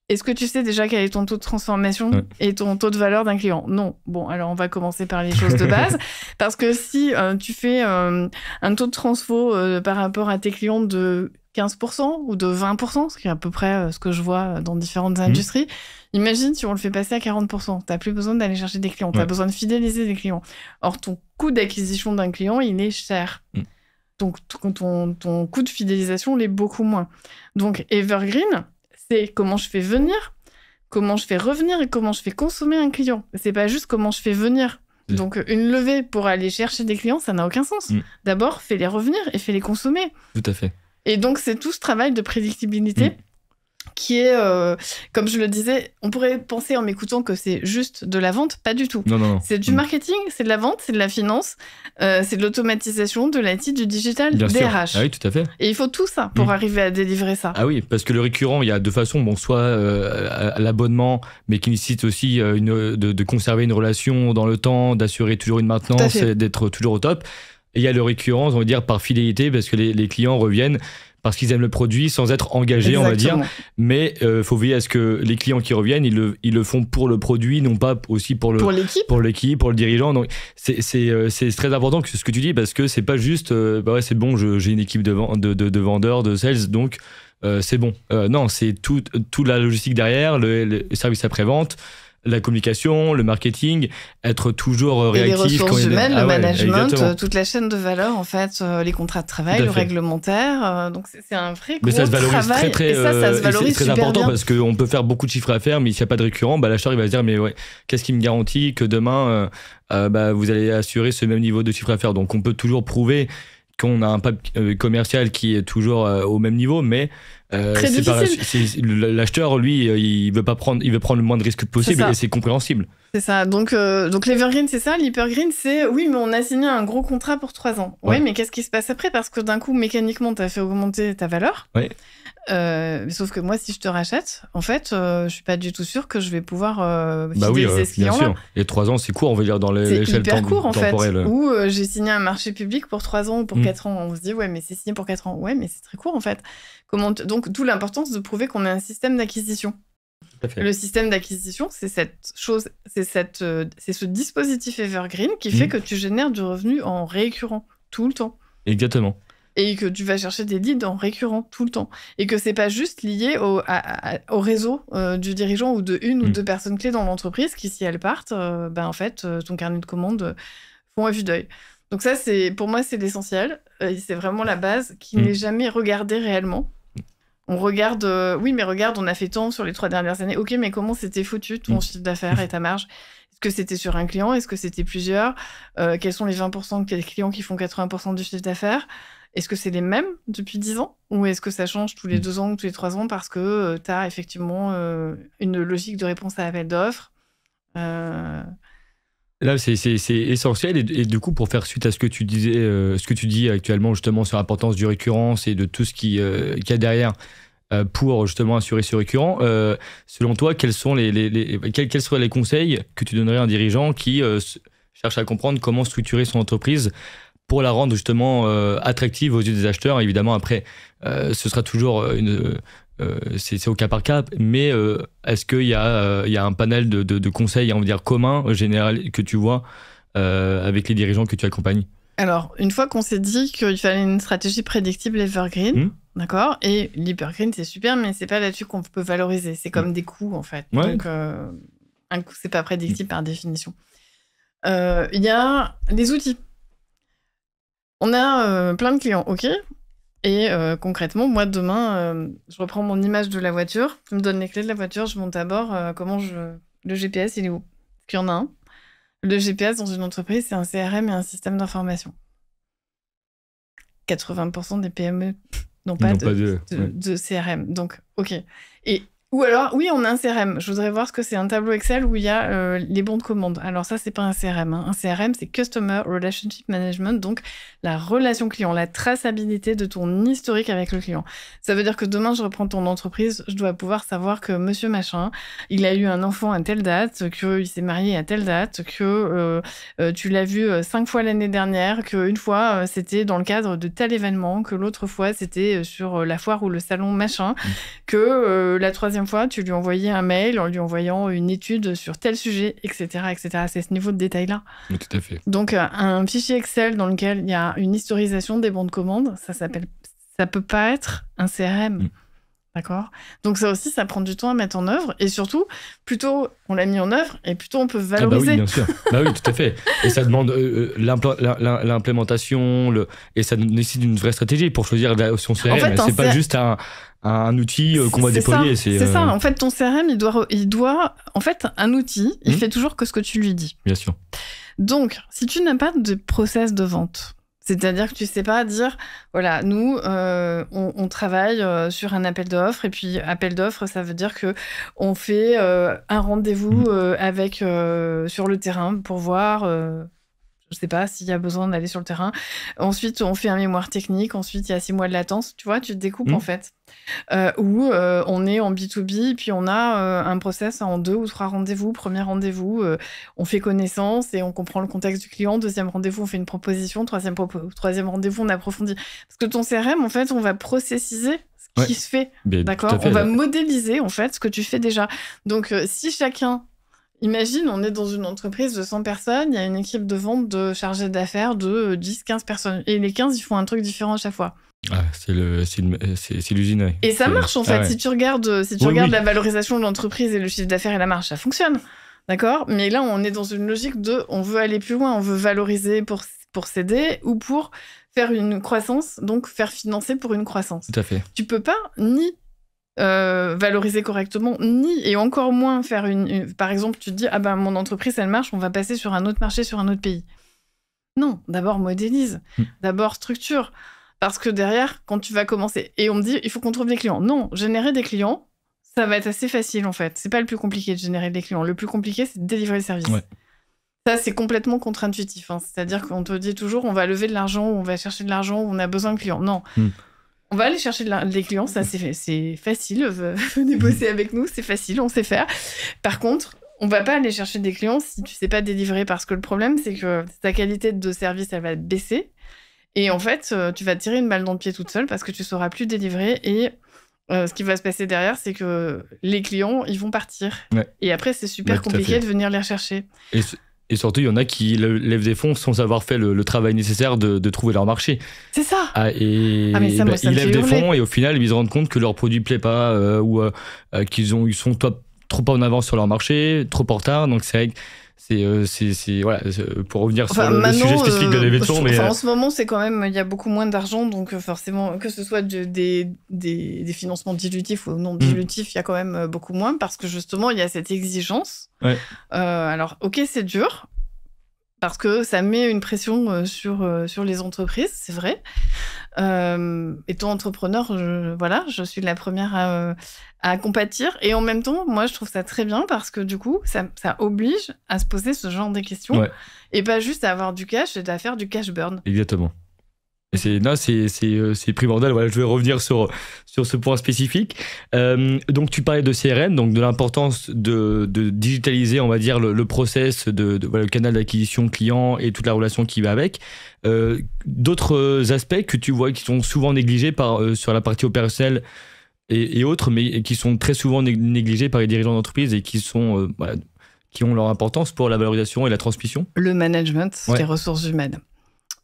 Est-ce que tu sais déjà quel est ton taux de transformation et ton taux de valeur d'un client? Non. Bon, alors on va commencer par les choses de base. Parce que si tu fais un taux de transfo par rapport à tes clients de 15% ou de 20%, ce qui est à peu près ce que je vois dans différentes industries, imagine si on le fait passer à 40%. Tu n'as plus besoin d'aller chercher des clients. Tu as besoin de fidéliser des clients. Or, ton coût d'acquisition d'un client, il est cher. Donc, ton coût de fidélisation, il est beaucoup moins. Donc, Evergreen, c'est comment je fais venir, comment je fais revenir et comment je fais consommer un client. C'est pas juste comment je fais venir. Donc, une levée pour aller chercher des clients, ça n'a aucun sens. D'abord, fais-les revenir et fais-les consommer. Tout à fait. Et donc, c'est tout ce travail de prédictibilité qui est, comme je le disais, on pourrait penser en m'écoutant que c'est juste de la vente, pas du tout. Non. C'est du marketing, c'est de la vente, c'est de la finance, c'est de l'automatisation, de l'IT, du digital, Bien des sûr. RH. Ah oui, tout à fait. Et il faut tout ça pour arriver à délivrer ça. Ah oui, parce que le récurrent, il y a deux façons. Bon, soit à l'abonnement, mais qui nécessite aussi de conserver une relation dans le temps, d'assurer toujours une maintenance, et d'être toujours au top. Et il y a le récurrent, on va dire, par fidélité, parce que les clients reviennent parce qu'ils aiment le produit sans être engagés, on va dire. Mais faut veiller à ce que les clients qui reviennent, ils le font pour le produit, non pas aussi pour l'équipe, pour le dirigeant. Donc c'est très important ce que tu dis, parce que c'est pas juste c'est bon, j'ai une équipe de vendeurs, de sales, donc c'est bon. Non, c'est toute la logistique derrière, le service après-vente, la communication, le marketing, être toujours réactif. Et les ressources humaines, le management, toute la chaîne de valeur, en fait, les contrats de travail, le réglementaire. Donc, c'est un vrai gros travail. Mais ça se valorise ça se valorise c'est très super important bien. Parce qu'on peut faire beaucoup de chiffres à faire, mais s'il n'y a pas de récurrent, l'acheteur, il va se dire, mais ouais, qu'est-ce qui me garantit que demain, vous allez assurer ce même niveau de chiffre à faire? Donc, on peut toujours prouver qu'on a un impact commercial qui est toujours au même niveau, mais l'acheteur, lui, il veut prendre le moins de risques possible, et c'est compréhensible. C'est ça. Donc l'Evergreen, c'est ça. L'Hypergreen, c'est oui, mais on a signé un gros contrat pour 3 ans. Ouais, mais qu'est-ce qui se passe après? Parce que d'un coup, mécaniquement, tu as fait augmenter ta valeur. Ouais. Sauf que moi, si je te rachète, en fait, je suis pas du tout sûre que je vais pouvoir fidéliser ce client-là. Bien sûr. Et 3 ans, c'est court, on va dire, dans l'échelle court, en temporelle. Fait. Ou j'ai signé un marché public pour 3 ans ou pour 4 ans. On se dit, ouais, mais c'est signé pour 4 ans. Ouais, mais c'est très court, en fait. Donc, d'où l'importance de prouver qu'on a un système d'acquisition. Le système d'acquisition, c'est ce dispositif Evergreen qui fait que tu génères du revenu en récurrent tout le temps. Exactement. Et que tu vas chercher des leads en récurrent tout le temps. Et que c'est pas juste lié au réseau du dirigeant ou de une ou deux personnes clés dans l'entreprise qui, si elles partent, en fait, ton carnet de commandes font à vue d'œil. Donc ça, pour moi, c'est l'essentiel. C'est vraiment la base qui n'est jamais regardée réellement. On regarde, oui, mais regarde, on a fait tant sur les 3 dernières années. Ok, mais comment c'était foutu ton chiffre d'affaires et ta marge? Est-ce que c'était sur un client? Est-ce que c'était plusieurs? Quels sont les 20% de clients qui font 80% du chiffre d'affaires? Est-ce que c'est les mêmes depuis 10 ans? Ou est-ce que ça change tous les 2 ans ou tous les 3 ans parce que tu as effectivement une logique de réponse à appel d'offres? Là, c'est essentiel. Et du coup, pour faire suite à ce que tu disais, ce que tu dis actuellement justement sur l'importance du récurrent et de tout ce qu'il y a derrière pour justement assurer ce récurrent, selon toi, quels seraient les conseils que tu donnerais à un dirigeant qui cherche à comprendre comment structurer son entreprise pour la rendre justement attractive aux yeux des acheteurs? Évidemment, après, ce sera toujours c'est au cas par cas, mais est-ce qu'il y a un panel de conseils, on va dire, communs, général, que tu vois avec les dirigeants que tu accompagnes? Alors, une fois qu'on s'est dit qu'il fallait une stratégie prédictible Evergreen, d'accord, et l'Hypergreen, c'est super, mais c'est pas là-dessus qu'on peut valoriser. C'est comme des coûts, en fait. Ouais. Donc, un coût, c'est pas prédictible par définition. Il y a les outils. On a plein de clients, ok. Et concrètement, moi, demain, je reprends mon image de la voiture, tu me donnes les clés de la voiture, je monte à bord, le GPS, il est où? Parce qu'il y en a un. Le GPS dans une entreprise, c'est un CRM et un système d'information. 80% des PME n'ont pas de CRM. Donc, ok. Ou alors, oui, on a un CRM. Je voudrais voir ce que c'est, un tableau Excel où il y a les bons de commande. Alors ça, c'est pas un CRM. Un CRM, c'est Customer Relationship Management, donc la relation client, la traçabilité de ton historique avec le client. Ça veut dire que demain, je reprends ton entreprise, je dois pouvoir savoir que monsieur machin, il a eu un enfant à telle date, qu'il s'est marié à telle date, que tu l'as vu 5 fois l'année dernière, qu'une fois, c'était dans le cadre de tel événement, que l'autre fois, c'était sur la foire ou le salon machin, que la 3e fois, tu lui envoyais un mail en lui envoyant une étude sur tel sujet, etc., etc. C'est ce niveau de détail-là. Oui, tout à fait. Donc, un fichier Excel dans lequel il y a une historisation des bons de commande, ça peut pas être un CRM. D'accord? Donc, ça aussi, ça prend du temps à mettre en œuvre. Et surtout, plutôt on l'a mis en œuvre, et plutôt on peut valoriser. Ah bah oui, bien sûr. Bah oui, tout à fait. Et ça demande l'implémentation, et ça nécessite une vraie stratégie pour choisir son CRM. En fait, c'est pas juste un outil qu'on va déployer. C'est ça. En fait, ton CRM, il doit... En fait, un outil, il fait toujours que ce que tu lui dis. Bien sûr. Donc, si tu n'as pas de process de vente, C'est-à-dire que tu sais pas dire, voilà, nous, on travaille sur un appel d'offres, et puis appel d'offres, ça veut dire que on fait un rendez-vous avec sur le terrain pour voir, je sais pas s'il y a besoin d'aller sur le terrain. Ensuite, on fait un mémoire technique. Ensuite, il y a 6 mois de latence. Tu vois, tu te découpes en fait. Ou on est en B2B, puis on a un process en 2 ou 3 rendez-vous. Premier rendez-vous, on fait connaissance et on comprend le contexte du client. Deuxième rendez-vous, on fait une proposition. Troisième rendez-vous, on approfondit. Parce que ton CRM, en fait, on va processiser ce qui se fait. D'accord ? On va modéliser, en fait, ce que tu fais déjà. Donc, si chacun... Imagine, on est dans une entreprise de 100 personnes, il y a une équipe de vente de chargés d'affaires de 10-15 personnes. Et les 15, ils font un truc différent à chaque fois. Ah, c'est l'usine. Ouais. Et ça marche, en fait. Ouais. Si tu regardes la valorisation de l'entreprise et le chiffre d'affaires et la marge, ça fonctionne. D'accord ? Mais là, on est dans une logique de... On veut aller plus loin, on veut valoriser pour s'aider ou pour faire une croissance, donc faire financer pour une croissance. Tout à fait. Tu peux pas ni... valoriser correctement, ni et encore moins faire par exemple, tu te dis, mon entreprise, elle marche, on va passer sur un autre marché, sur un autre pays. Non, d'abord modélise, d'abord structure. Parce que derrière, quand tu vas commencer, et on me dit, il faut qu'on trouve des clients. Non, générer des clients, ça va être assez facile en fait. C'est pas le plus compliqué de générer des clients. Le plus compliqué, c'est de délivrer le service. Ouais. Ça, c'est complètement contre-intuitif. Hein. C'est-à-dire qu'on te dit toujours, on va lever de l'argent, on va chercher de l'argent, on a besoin de clients. Non. On va aller chercher des clients, ça c'est facile, venez bosser avec nous, c'est facile, on sait faire. Par contre, on va pas aller chercher des clients si tu sais pas délivrer, parce que le problème, c'est que ta qualité de service, elle va baisser. Et en fait, tu vas te tirer une balle dans le pied toute seule parce que tu sauras plus délivrer. Et ce qui va se passer derrière, c'est que les clients, ils vont partir. Ouais. Et après, c'est super compliqué de venir les rechercher. Et surtout, il y en a qui lèvent des fonds sans avoir fait le travail nécessaire de trouver leur marché. C'est ça. Ils lèvent des fonds et au final, ils se rendent compte que leur produit ne plaît pas ou qu'ils sont trop en avance sur leur marché, trop en retard. Donc c'est vrai que voilà, pour revenir sur le sujet spécifique de levée de fonds. En ce moment, c'est quand même, il y a beaucoup moins d'argent, donc forcément, que ce soit des financements dilutifs ou non dilutifs, il y a quand même beaucoup moins, parce que justement, il y a cette exigence. Ouais. Alors, ok, c'est dur, parce que ça met une pression sur les entreprises, c'est vrai. Étant entrepreneur, je suis la première à compatir. Et en même temps, moi, je trouve ça très bien parce que du coup, ça oblige à se poser ce genre de questions et pas juste à avoir du cash et à faire du cash burn. Exactement. Et c'est primordial. Voilà, je vais revenir sur ce point spécifique. Donc, tu parlais de CRM, donc de l'importance de digitaliser, on va dire, le process, le canal d'acquisition client et toute la relation qui va avec. D'autres aspects que tu vois qui sont souvent négligés sur la partie opérationnelle et autres, mais qui sont très souvent négligés par les dirigeants d'entreprise et qui ont leur importance pour la valorisation et la transmission. Le management des ressources humaines.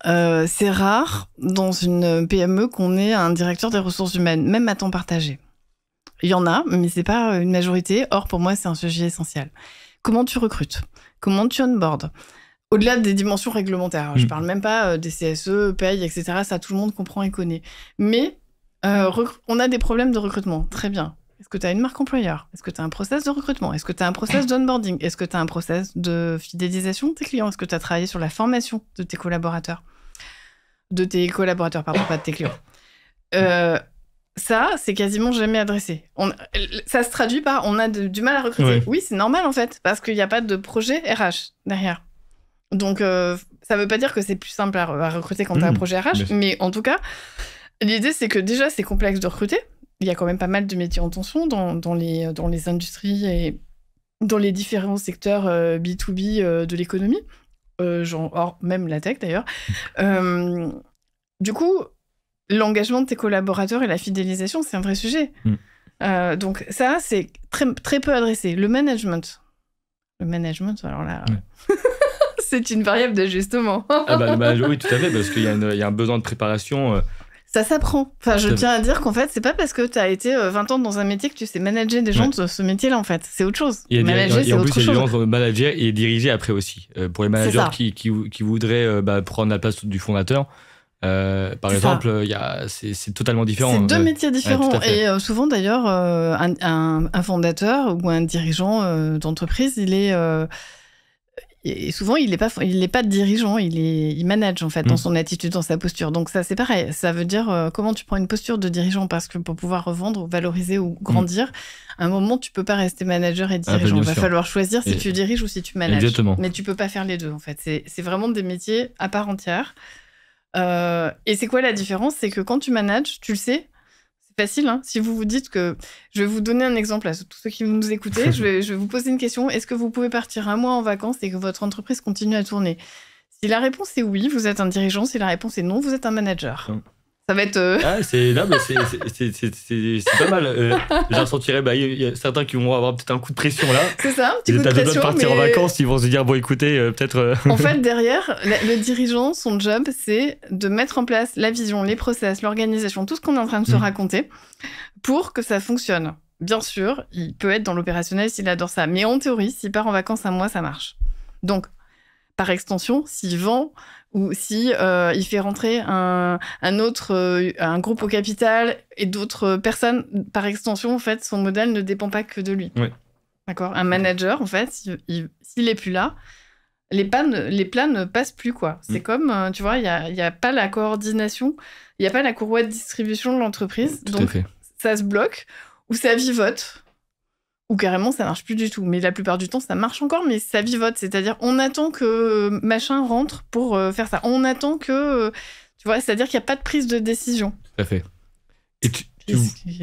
C'est rare dans une PME qu'on ait un directeur des ressources humaines, même à temps partagé. Il y en a, mais c'est pas une majorité. Or, pour moi, c'est un sujet essentiel. Comment tu recrutes ? Comment tu onboardes ? Au-delà des dimensions réglementaires. Je parle même pas des CSE, paye, etc. Ça, tout le monde comprend et connaît. Mais on a des problèmes de recrutement. Très bien. Est-ce que tu as une marque employeur ? Est-ce que tu as un process de recrutement ? Est-ce que tu as un process d'onboarding ? Est-ce que tu as un process de fidélisation de tes clients ? Est-ce que tu as travaillé sur la formation de tes collaborateurs ? Pardon, pas de tes clients. Ça, c'est quasiment jamais adressé. Ça se traduit par on a du mal à recruter. Ouais. Oui, c'est normal en fait, parce qu'il n'y a pas de projet RH derrière. Donc, ça ne veut pas dire que c'est plus simple à recruter quand tu as un projet RH, mais en tout cas, l'idée, c'est que déjà, c'est complexe de recruter. Il y a quand même pas mal de métiers en tension dans les industries et dans les différents secteurs B2B de l'économie, même la tech d'ailleurs. Du coup, l'engagement de tes collaborateurs et la fidélisation, c'est un vrai sujet. Donc ça, c'est très, très peu adressé. Le management, alors là... c'est une variable d'ajustement. Oui, tout à fait, parce qu'il y a un besoin de préparation... Ça s'apprend. Enfin, je tiens à dire qu'en fait, c'est pas parce que tu as été 20 ans dans un métier que tu sais manager des gens de ce métier-là, en fait. C'est autre chose. Manager, c'est autre chose. Et en plus, il y a des gens manager et diriger après aussi. Pour les managers qui voudraient prendre la place du fondateur, par exemple, c'est totalement différent. C'est deux métiers différents. Et souvent, d'ailleurs, un fondateur ou un dirigeant d'entreprise, il Et souvent, il n'est pas dirigeant, il manage en fait dans son attitude, dans sa posture. Donc ça, c'est pareil. Ça veut dire comment tu prends une posture de dirigeant, parce que pour pouvoir revendre, ou valoriser ou grandir, à un moment, tu peux pas rester manager et dirigeant. Il va falloir choisir si tu diriges ou si tu manages. Exactement. Mais tu peux pas faire les deux en fait. C'est vraiment des métiers à part entière. Et c'est quoi la différence? C'est que quand tu manages, tu le sais. Facile, hein. Si vous vous dites que... Je vais vous donner un exemple à tous ceux qui nous écoutez. Je vais vous poser une question. Est-ce que vous pouvez partir un mois en vacances et que votre entreprise continue à tourner? Si la réponse est oui, vous êtes un dirigeant. Si la réponse est non, vous êtes un manager. Ça va être... c'est pas mal. J'en ressentirais... Il y a certains qui vont avoir peut-être un coup de pression là. C'est ça, un petit coup de pression. Ils ont besoin de partir en vacances, ils vont se dire, bon écoutez, peut-être... En fait, derrière, le dirigeant, son job, c'est de mettre en place la vision, les process, l'organisation, tout ce qu'on est en train de se raconter pour que ça fonctionne. Bien sûr, il peut être dans l'opérationnel s'il adore ça. Mais en théorie, s'il part en vacances un mois, ça marche. Donc, par extension, s'il vend... ou si il fait rentrer un groupe au capital et d'autres personnes, par extension, en fait, son modèle ne dépend pas que de lui. Oui. D'accord. Un manager, en fait, s'il est plus là, les plans ne passent plus, quoi. C'est comme, tu vois, il y a pas la coordination, il y a pas la courroie de distribution de l'entreprise, donc ça se bloque ou ça vivote. Ou carrément, ça marche plus du tout. Mais la plupart du temps, ça marche encore, mais ça vivote. C'est-à-dire, on attend que machin rentre pour faire ça. On attend que... tu vois, c'est-à-dire qu'il n'y a pas de prise de décision. Tout à fait. Et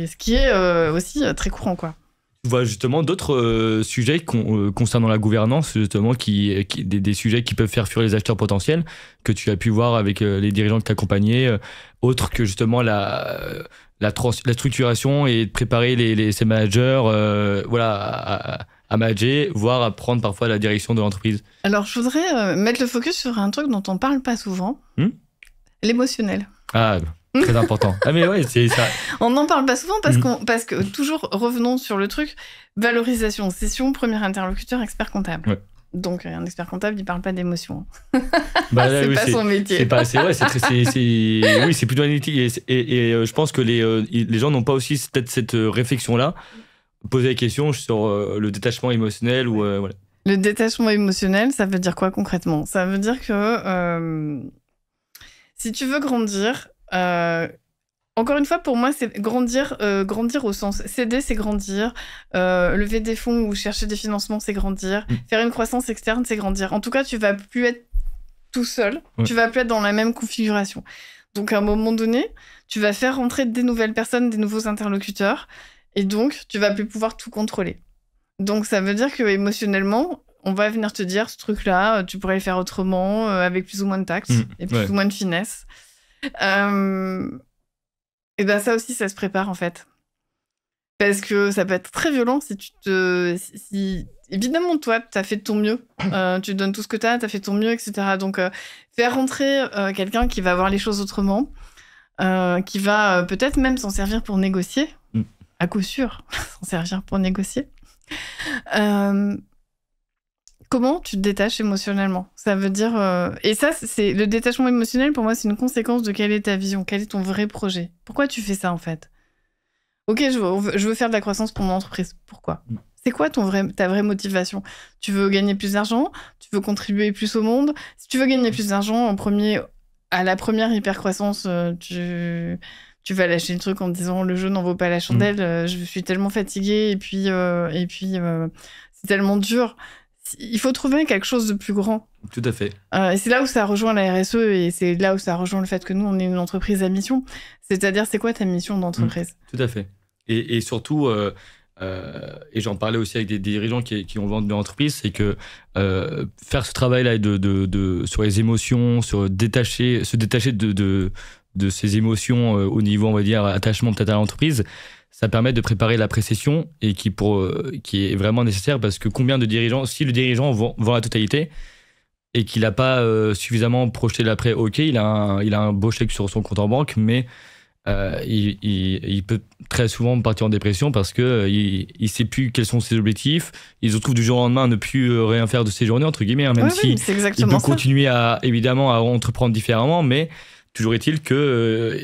ce qui est aussi très courant, quoi. Tu vois justement d'autres sujets concernant la gouvernance, justement, des sujets qui peuvent faire fuir les acheteurs potentiels, que tu as pu voir avec les dirigeants que tu accompagnais, autres que justement la structuration et de préparer ces managers à manager, voire à prendre parfois la direction de l'entreprise. Alors, je voudrais mettre le focus sur un truc dont on ne parle pas souvent, l'émotionnel. Ah, très important. Ah mais ouais, c'est ça. On n'en parle pas souvent parce que toujours, revenons sur le truc, valorisation, session, premier interlocuteur, expert comptable. Ouais. Donc, un expert comptable, il ne parle pas d'émotion. C'est pas son métier. C'est plutôt un métier. Et je pense que les gens n'ont pas aussi peut-être cette réflexion-là. Poser la question sur le détachement émotionnel ou voilà. Le détachement émotionnel, ça veut dire quoi concrètement? Ça veut dire que si tu veux grandir, encore une fois, pour moi, c'est grandir au sens céder, c'est grandir. Lever des fonds ou chercher des financements, c'est grandir. Faire une croissance externe, c'est grandir. En tout cas, tu vas plus être tout seul. Tu vas plus être dans la même configuration. Donc, à un moment donné, tu vas faire rentrer des nouvelles personnes, des nouveaux interlocuteurs. Et donc, tu vas plus pouvoir tout contrôler. Donc, ça veut dire que émotionnellement, on va venir te dire, ce truc-là, tu pourrais le faire autrement, avec plus ou moins de tact et plus ou moins de finesse. Et ben ça aussi, ça se prépare en fait. Parce que ça peut être très violent si évidemment, toi, t'as fait de ton mieux. Tu donnes tout ce que t'as fait de ton mieux, etc. Donc, faire rentrer quelqu'un qui va voir les choses autrement, qui va peut-être même s'en servir pour négocier, à coup sûr, s'en servir pour négocier. Comment tu te détaches émotionnellement? Ça veut dire... Et ça, c'est le détachement émotionnel, pour moi, c'est une conséquence de quelle est ta vision, quel est ton vrai projet. Pourquoi tu fais ça, en fait? Ok, je veux faire de la croissance pour mon entreprise. Pourquoi? C'est quoi ta vraie motivation? Tu veux gagner plus d'argent? Tu veux contribuer plus au monde? Si tu veux gagner plus d'argent, à la première hyper-croissance, tu vas lâcher le truc en te disant « le jeu n'en vaut pas la chandelle, je suis tellement fatiguée, et puis c'est tellement dur ». Il faut trouver quelque chose de plus grand. Tout à fait. Et c'est là où ça rejoint la RSE et c'est là où ça rejoint le fait que nous, on est une entreprise à mission. C'est-à-dire, c'est quoi ta mission d'entreprise? Tout à fait. Et surtout, et j'en parlais aussi avec des dirigeants qui ont vendu l'entreprise, c'est que faire ce travail-là sur les émotions, se détacher de ces émotions au niveau, on va dire, attachement peut-être à l'entreprise, ça permet de préparer la pré-session et qui est vraiment nécessaire parce que combien de dirigeants, si le dirigeant vend la totalité et qu'il n'a pas suffisamment projeté l'après, ok, il a un beau chèque sur son compte en banque, mais il peut très souvent partir en dépression parce qu'il ne sait plus quels sont ses objectifs. Il se retrouve du jour au lendemain à ne plus rien faire de ses journées, entre guillemets, même si il peut continuer évidemment à entreprendre différemment, mais toujours est-il que...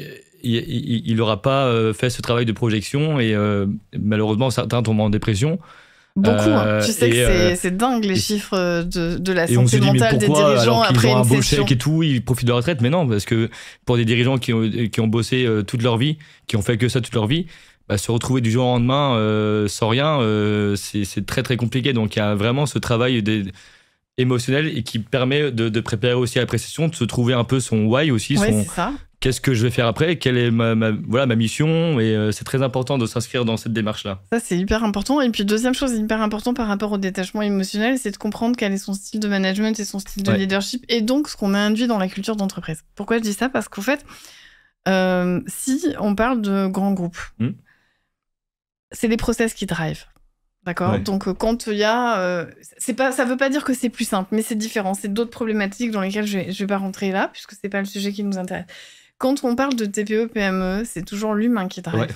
il n'aura pas fait ce travail de projection et malheureusement certains tombent en dépression Beaucoup, tu sais que c'est dingue les chiffres de la santé mentale des dirigeants alors qu'ils après ont une un beau session. chèque et tout, ils profitent de la retraite. Mais non, parce que pour des dirigeants qui ont bossé toute leur vie, qui ont fait que ça toute leur vie, se retrouver du jour au lendemain sans rien, c'est très très compliqué. Donc il y a vraiment ce travail émotionnel et qui permet de préparer aussi à la pré-session, de se trouver un peu son why aussi, c'est ça. Qu'est-ce que je vais faire après, quelle est ma mission, et c'est très important de s'inscrire dans cette démarche-là. Ça, c'est hyper important. Et puis, deuxième chose hyper important par rapport au détachement émotionnel, c'est de comprendre quel est son style de management et son style de leadership, et donc ce qu'on a induit dans la culture d'entreprise. Pourquoi je dis ça ? Parce qu'en fait, si on parle de grands groupes, c'est les process qui drive. D'accord ? Donc, quand il y a... ça veut pas dire que c'est plus simple, mais c'est différent. C'est d'autres problématiques dans lesquelles je vais pas rentrer là, puisque c'est pas le sujet qui nous intéresse. Quand on parle de TPE, PME, c'est toujours l'humain qui drive.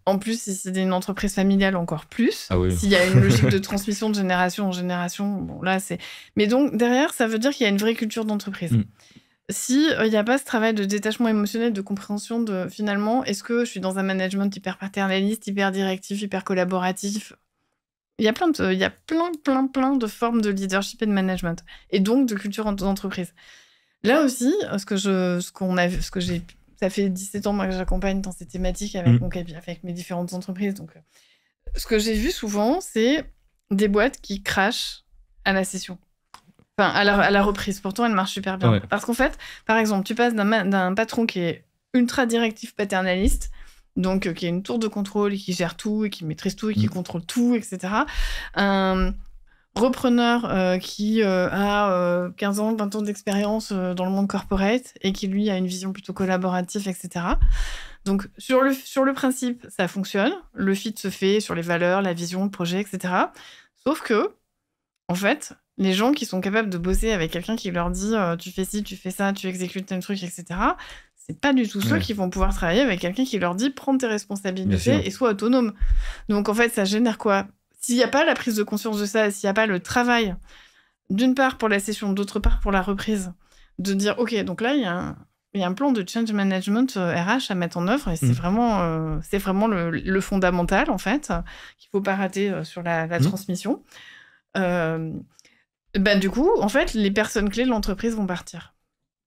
En plus, si c'est une entreprise familiale, encore plus. Ah oui. S'il y a une logique de transmission de génération en génération, bon, là, c'est... Mais donc, derrière, ça veut dire qu'il y a une vraie culture d'entreprise. Si il n'y a pas ce travail de détachement émotionnel, de compréhension de, finalement, est-ce que je suis dans un management hyper paternaliste, hyper directif, hyper collaboratif ? Il y a plein de formes de leadership et de management. Et donc, de culture d'entreprise. Là aussi, ça fait 17 ans moi, que j'accompagne dans ces thématiques avec mes différentes entreprises. Donc, ce que j'ai vu souvent, c'est des boîtes qui crachent à la session. Enfin, à la reprise. Pourtant, elle marche super bien. Parce qu'en fait, par exemple, tu passes d'un patron qui est ultra directif paternaliste, donc qui a une tour de contrôle et qui gère tout, et qui maîtrise tout, et qui contrôle tout, etc. Un repreneur qui a 15 ans, 20 ans d'expérience dans le monde corporate et qui, lui, a une vision plutôt collaborative, etc. Donc, sur le principe, ça fonctionne. Le fit se fait sur les valeurs, la vision, le projet, etc. Sauf que, en fait, les gens qui sont capables de bosser avec quelqu'un qui leur dit tu fais ci, tu fais ça, tu exécutes tel truc, etc., c'est pas du tout ceux qui vont pouvoir travailler avec quelqu'un qui leur dit prends tes responsabilités et sois autonome. Donc, en fait, ça génère quoi ? S'il n'y a pas la prise de conscience de ça, s'il n'y a pas le travail, d'une part pour la session, d'autre part pour la reprise, de dire, OK, donc là, il y a un plan de change management RH à mettre en œuvre, et c'est vraiment le fondamental, en fait, qu'il ne faut pas rater sur la transmission. Du coup, en fait, les personnes clés de l'entreprise vont partir.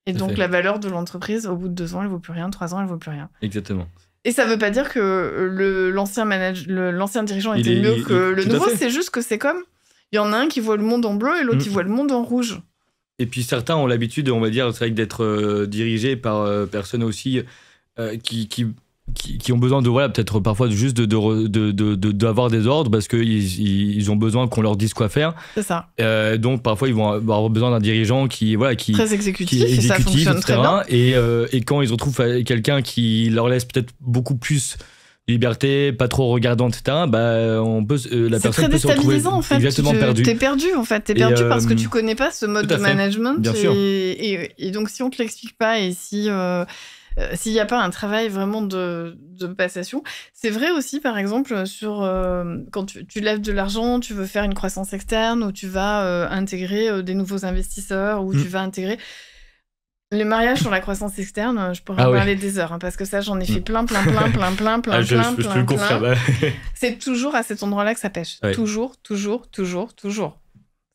Et donc, la valeur de l'entreprise, au bout de 2 ans, elle ne vaut plus rien, 3 ans, elle ne vaut plus rien. Exactement. Et ça ne veut pas dire que l'ancien dirigeant était mieux que le nouveau, c'est juste que c'est comme, il y en a un qui voit le monde en bleu et l'autre qui voit le monde en rouge. Et puis certains ont l'habitude, on va dire, c'est vrai, d'être dirigés par personnes aussi qui ont besoin de, peut-être parfois juste d'avoir des ordres parce qu'ils ont besoin qu'on leur dise quoi faire. C'est ça. Donc parfois ils vont avoir besoin d'un dirigeant qui très exécutif, et ça fonctionne etc. très bien. Et quand ils retrouvent quelqu'un qui leur laisse peut-être beaucoup plus liberté, pas trop regardant, etc. La personne peut se retrouver en fait. Exactement perdu. T'es perdu en fait. T'es perdu parce que tu connais pas ce mode de management. Bien sûr. Et donc si on te l'explique pas et si s'il n'y a pas un travail vraiment de passation. C'est vrai aussi, par exemple, sur quand tu lèves de l'argent, tu veux faire une croissance externe, ou tu vas intégrer des nouveaux investisseurs, ou tu vas intégrer... Le mariage sur la croissance externe, je pourrais en parler des heures, parce que ça, j'en ai fait plein. Je le confirme. C'est toujours à cet endroit-là que ça pêche. Ouais. Toujours.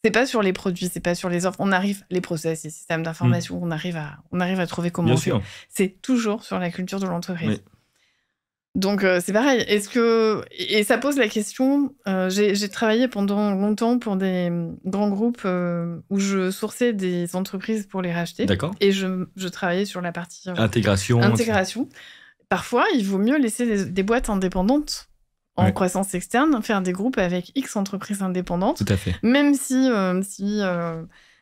C'est pas sur les produits, c'est pas sur les offres. On arrive, les process, les systèmes d'information, on arrive à trouver comment on fait. C'est toujours sur la culture de l'entreprise. Oui. Donc, c'est pareil. Et ça pose la question... j'ai travaillé pendant longtemps pour des grands groupes où je sourçais des entreprises pour les racheter. D'accord. Et je travaillais sur la partie... Intégration. Parfois, il vaut mieux laisser des boîtes indépendantes en croissance externe, faire des groupes avec X entreprises indépendantes. Tout à fait. Même si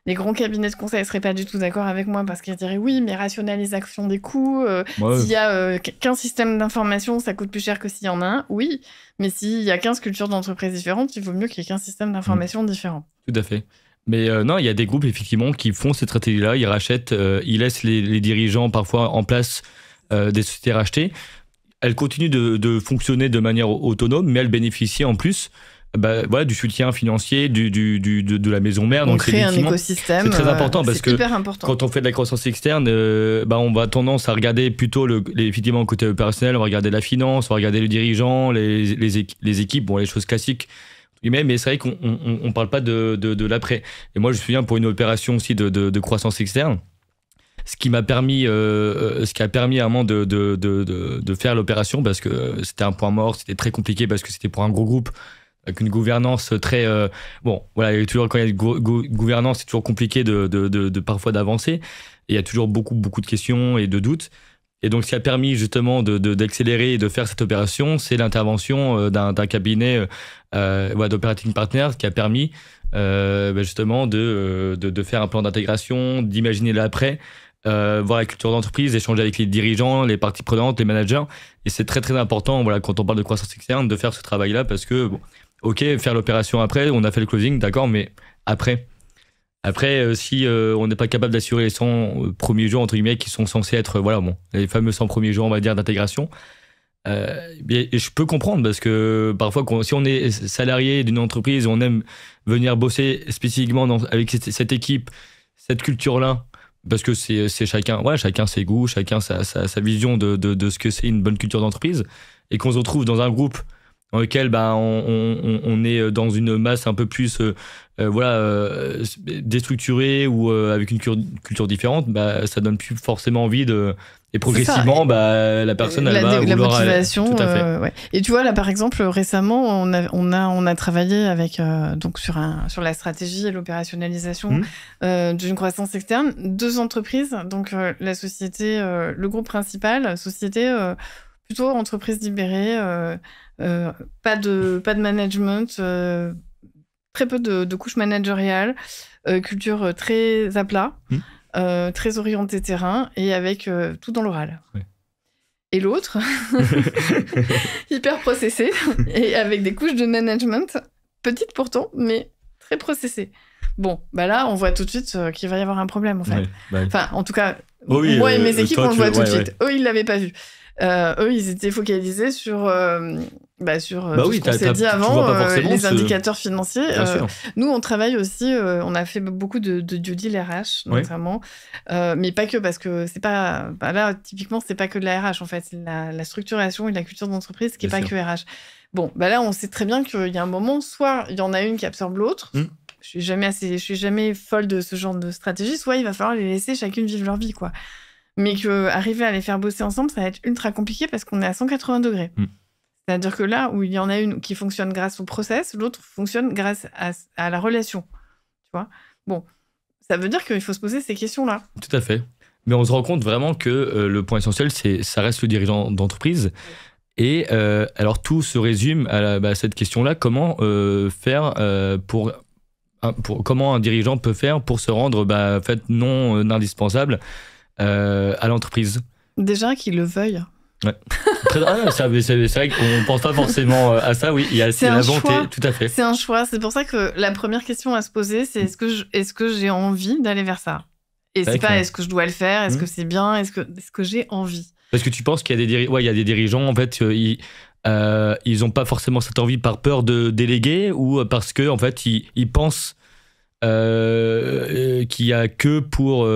les grands cabinets de conseil ne seraient pas du tout d'accord avec moi parce qu'ils diraient oui, mais rationalisation des coûts, s'il y a 15 systèmes d'information, ça coûte plus cher que s'il y en a un. Oui, mais s'il y a 15 cultures d'entreprises différentes, il vaut mieux qu'il y ait 15 systèmes d'information différents. Tout à fait. Mais non, il y a des groupes effectivement qui font cette stratégie-là, ils rachètent, ils laissent les dirigeants parfois en place des sociétés rachetées. Elles continuent de fonctionner de manière autonome, mais elles bénéficient en plus du soutien financier de la maison mère. On crée un écosystème. C'est très important parce que important. Quand on fait de la croissance externe, on va tendance à regarder plutôt effectivement le côté opérationnel, on va regarder la finance, on va regarder le dirigeant, les équipes, les choses classiques. mais c'est vrai qu'on parle pas de l'après. Et moi, je me souviens pour une opération aussi de croissance externe, ce qui a permis à un moment de faire l'opération, parce que c'était un point mort, c'était très compliqué parce que c'était pour un gros groupe avec une gouvernance très bon, voilà, quand il y a une gouvernance, c'est toujours compliqué de parfois d'avancer, et il y a toujours beaucoup de questions et de doutes. Et donc, ce qui a permis justement d'accélérer et de faire cette opération, c'est l'intervention d'un cabinet d'operating partner qui a permis justement de faire un plan d'intégration, d'imaginer l'après, voir la culture d'entreprise, échanger avec les dirigeants, les parties prenantes, les managers. Et c'est très très important, voilà, quand on parle de croissance externe, de faire ce travail-là, parce que, bon, ok, faire l'opération après, on a fait le closing, d'accord, mais après, si on n'est pas capable d'assurer les 100 premiers jours, entre guillemets, qui sont censés être, voilà, bon, les fameux 100 premiers jours, on va dire, d'intégration, et je peux comprendre, parce que parfois, si on est salarié d'une entreprise, on aime venir bosser spécifiquement avec cette équipe, cette culture-là, parce que c'est chacun ses goûts, chacun sa vision de ce que c'est une bonne culture d'entreprise, et qu'on se retrouve dans un groupe dans lequel on est dans une masse un peu plus déstructurée, ou avec une culture différente, ça donne plus forcément envie et progressivement la personne elle va la vouloir motivation, tout à fait. Ouais. Et tu vois là par exemple récemment on a travaillé avec donc sur la stratégie et l'opérationnalisation d'une croissance externe, 2 entreprises, donc la société, le groupe principal, société plutôt entreprise libérée, pas de management, très peu de couches managériales, culture très à plat, très orientée terrain, et avec tout dans l'oral. Ouais. Et l'autre, hyper processé, et avec des couches de management, petites pourtant, mais très processées. Bon, là, on voit tout de suite qu'il va y avoir un problème, en fait. Ouais. Enfin, en tout cas, moi et mes équipes, on le voit tout de suite. Eux, ils ne l'avaient pas vu. Eux, ils étaient focalisés sur tout ce qu'on s'est dit avant, les indicateurs financiers. Nous, on travaille aussi, on a fait beaucoup de due deal RH, notamment, mais pas que, parce que c'est pas... là, typiquement, c'est pas que de la RH, en fait. C'est la structuration et la culture d'entreprise qui n'est pas que RH. Bon, là, on sait très bien qu'il y a un moment, soit il y en a une qui absorbe l'autre, je suis jamais folle de ce genre de stratégie, soit il va falloir les laisser chacune vivre leur vie, quoi. Mais qu'arriver à les faire bosser ensemble, ça va être ultra compliqué parce qu'on est à 180 degrés. C'est-à-dire que là où il y en a une qui fonctionne grâce au process, l'autre fonctionne grâce à la relation. Tu vois ? Bon, ça veut dire qu'il faut se poser ces questions-là. Tout à fait. Mais on se rend compte vraiment que le point essentiel, ça reste le dirigeant d'entreprise. Et alors tout se résume à cette question-là, comment faire comment un dirigeant peut faire pour se rendre en fait, non indispensable à l'entreprise. Déjà qu'ils le veuillent. Ouais. C'est vrai qu'on pense pas forcément à ça, oui. Il y a la volonté, tout à fait. C'est un choix. C'est pour ça que la première question à se poser, c'est est-ce que j'ai envie d'aller vers ça ? Et c'est pas est-ce que je dois le faire, est-ce que c'est bien, est-ce que j'ai envie ? Parce que tu penses qu'il y a des dirigeants, en fait, ils ont pas forcément cette envie par peur de déléguer, ou parce que en fait ils pensent qu'il y a que pour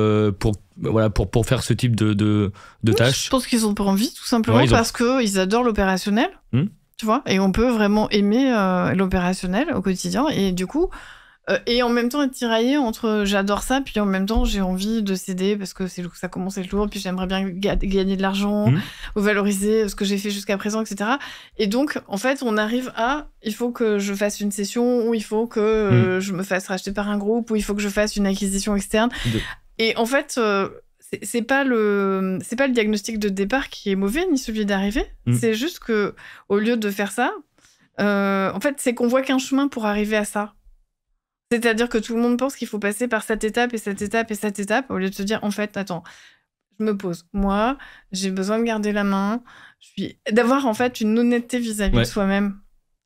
faire ce type de tâches. Je pense qu'ils ont pas envie, tout simplement, parce qu'ils adorent l'opérationnel, tu vois, et on peut vraiment aimer l'opérationnel au quotidien, et du coup, et en même temps être tiraillé entre j'adore ça, puis en même temps j'ai envie de céder parce que ça commence à être lourd, puis j'aimerais bien gagner de l'argent, ou valoriser ce que j'ai fait jusqu'à présent, etc. Et donc, en fait, on arrive il faut que je fasse une session, ou il faut que je me fasse racheter par un groupe, ou il faut que je fasse une acquisition externe. Et en fait, c'est pas le diagnostic de départ qui est mauvais, ni celui d'arrivée. C'est juste que au lieu de faire ça, en fait, c'est qu'on voit qu'un chemin pour arriver à ça. C'est-à-dire que tout le monde pense qu'il faut passer par cette étape et cette étape et cette étape, au lieu de se dire, en fait, attends, je me pose. Moi, j'ai besoin de garder la main, d'avoir en fait une honnêteté vis-à-vis de soi-même.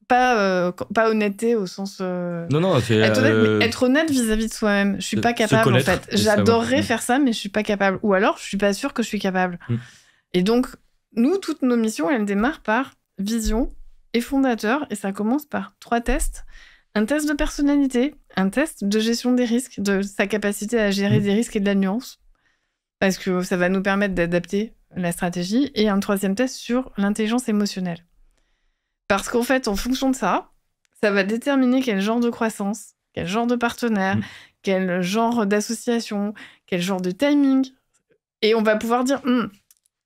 Pas honnêteté au sens... Non, c'est... être honnête vis-à-vis de soi-même. Je suis pas capable, en fait. J'adorerais faire ça, mais je suis pas capable. Ou alors, je suis pas sûre que je suis capable. Et donc, nous, toutes nos missions, elles démarrent par vision et fondateur, et ça commence par 3 tests. Un test de personnalité, un test de gestion des risques, de sa capacité à gérer des risques et de la nuance, parce que ça va nous permettre d'adapter la stratégie, et un 3e test sur l'intelligence émotionnelle. Parce qu'en fait, en fonction de ça, ça va déterminer quel genre de croissance, quel genre de partenaire, quel genre d'association, quel genre de timing. Et on va pouvoir dire,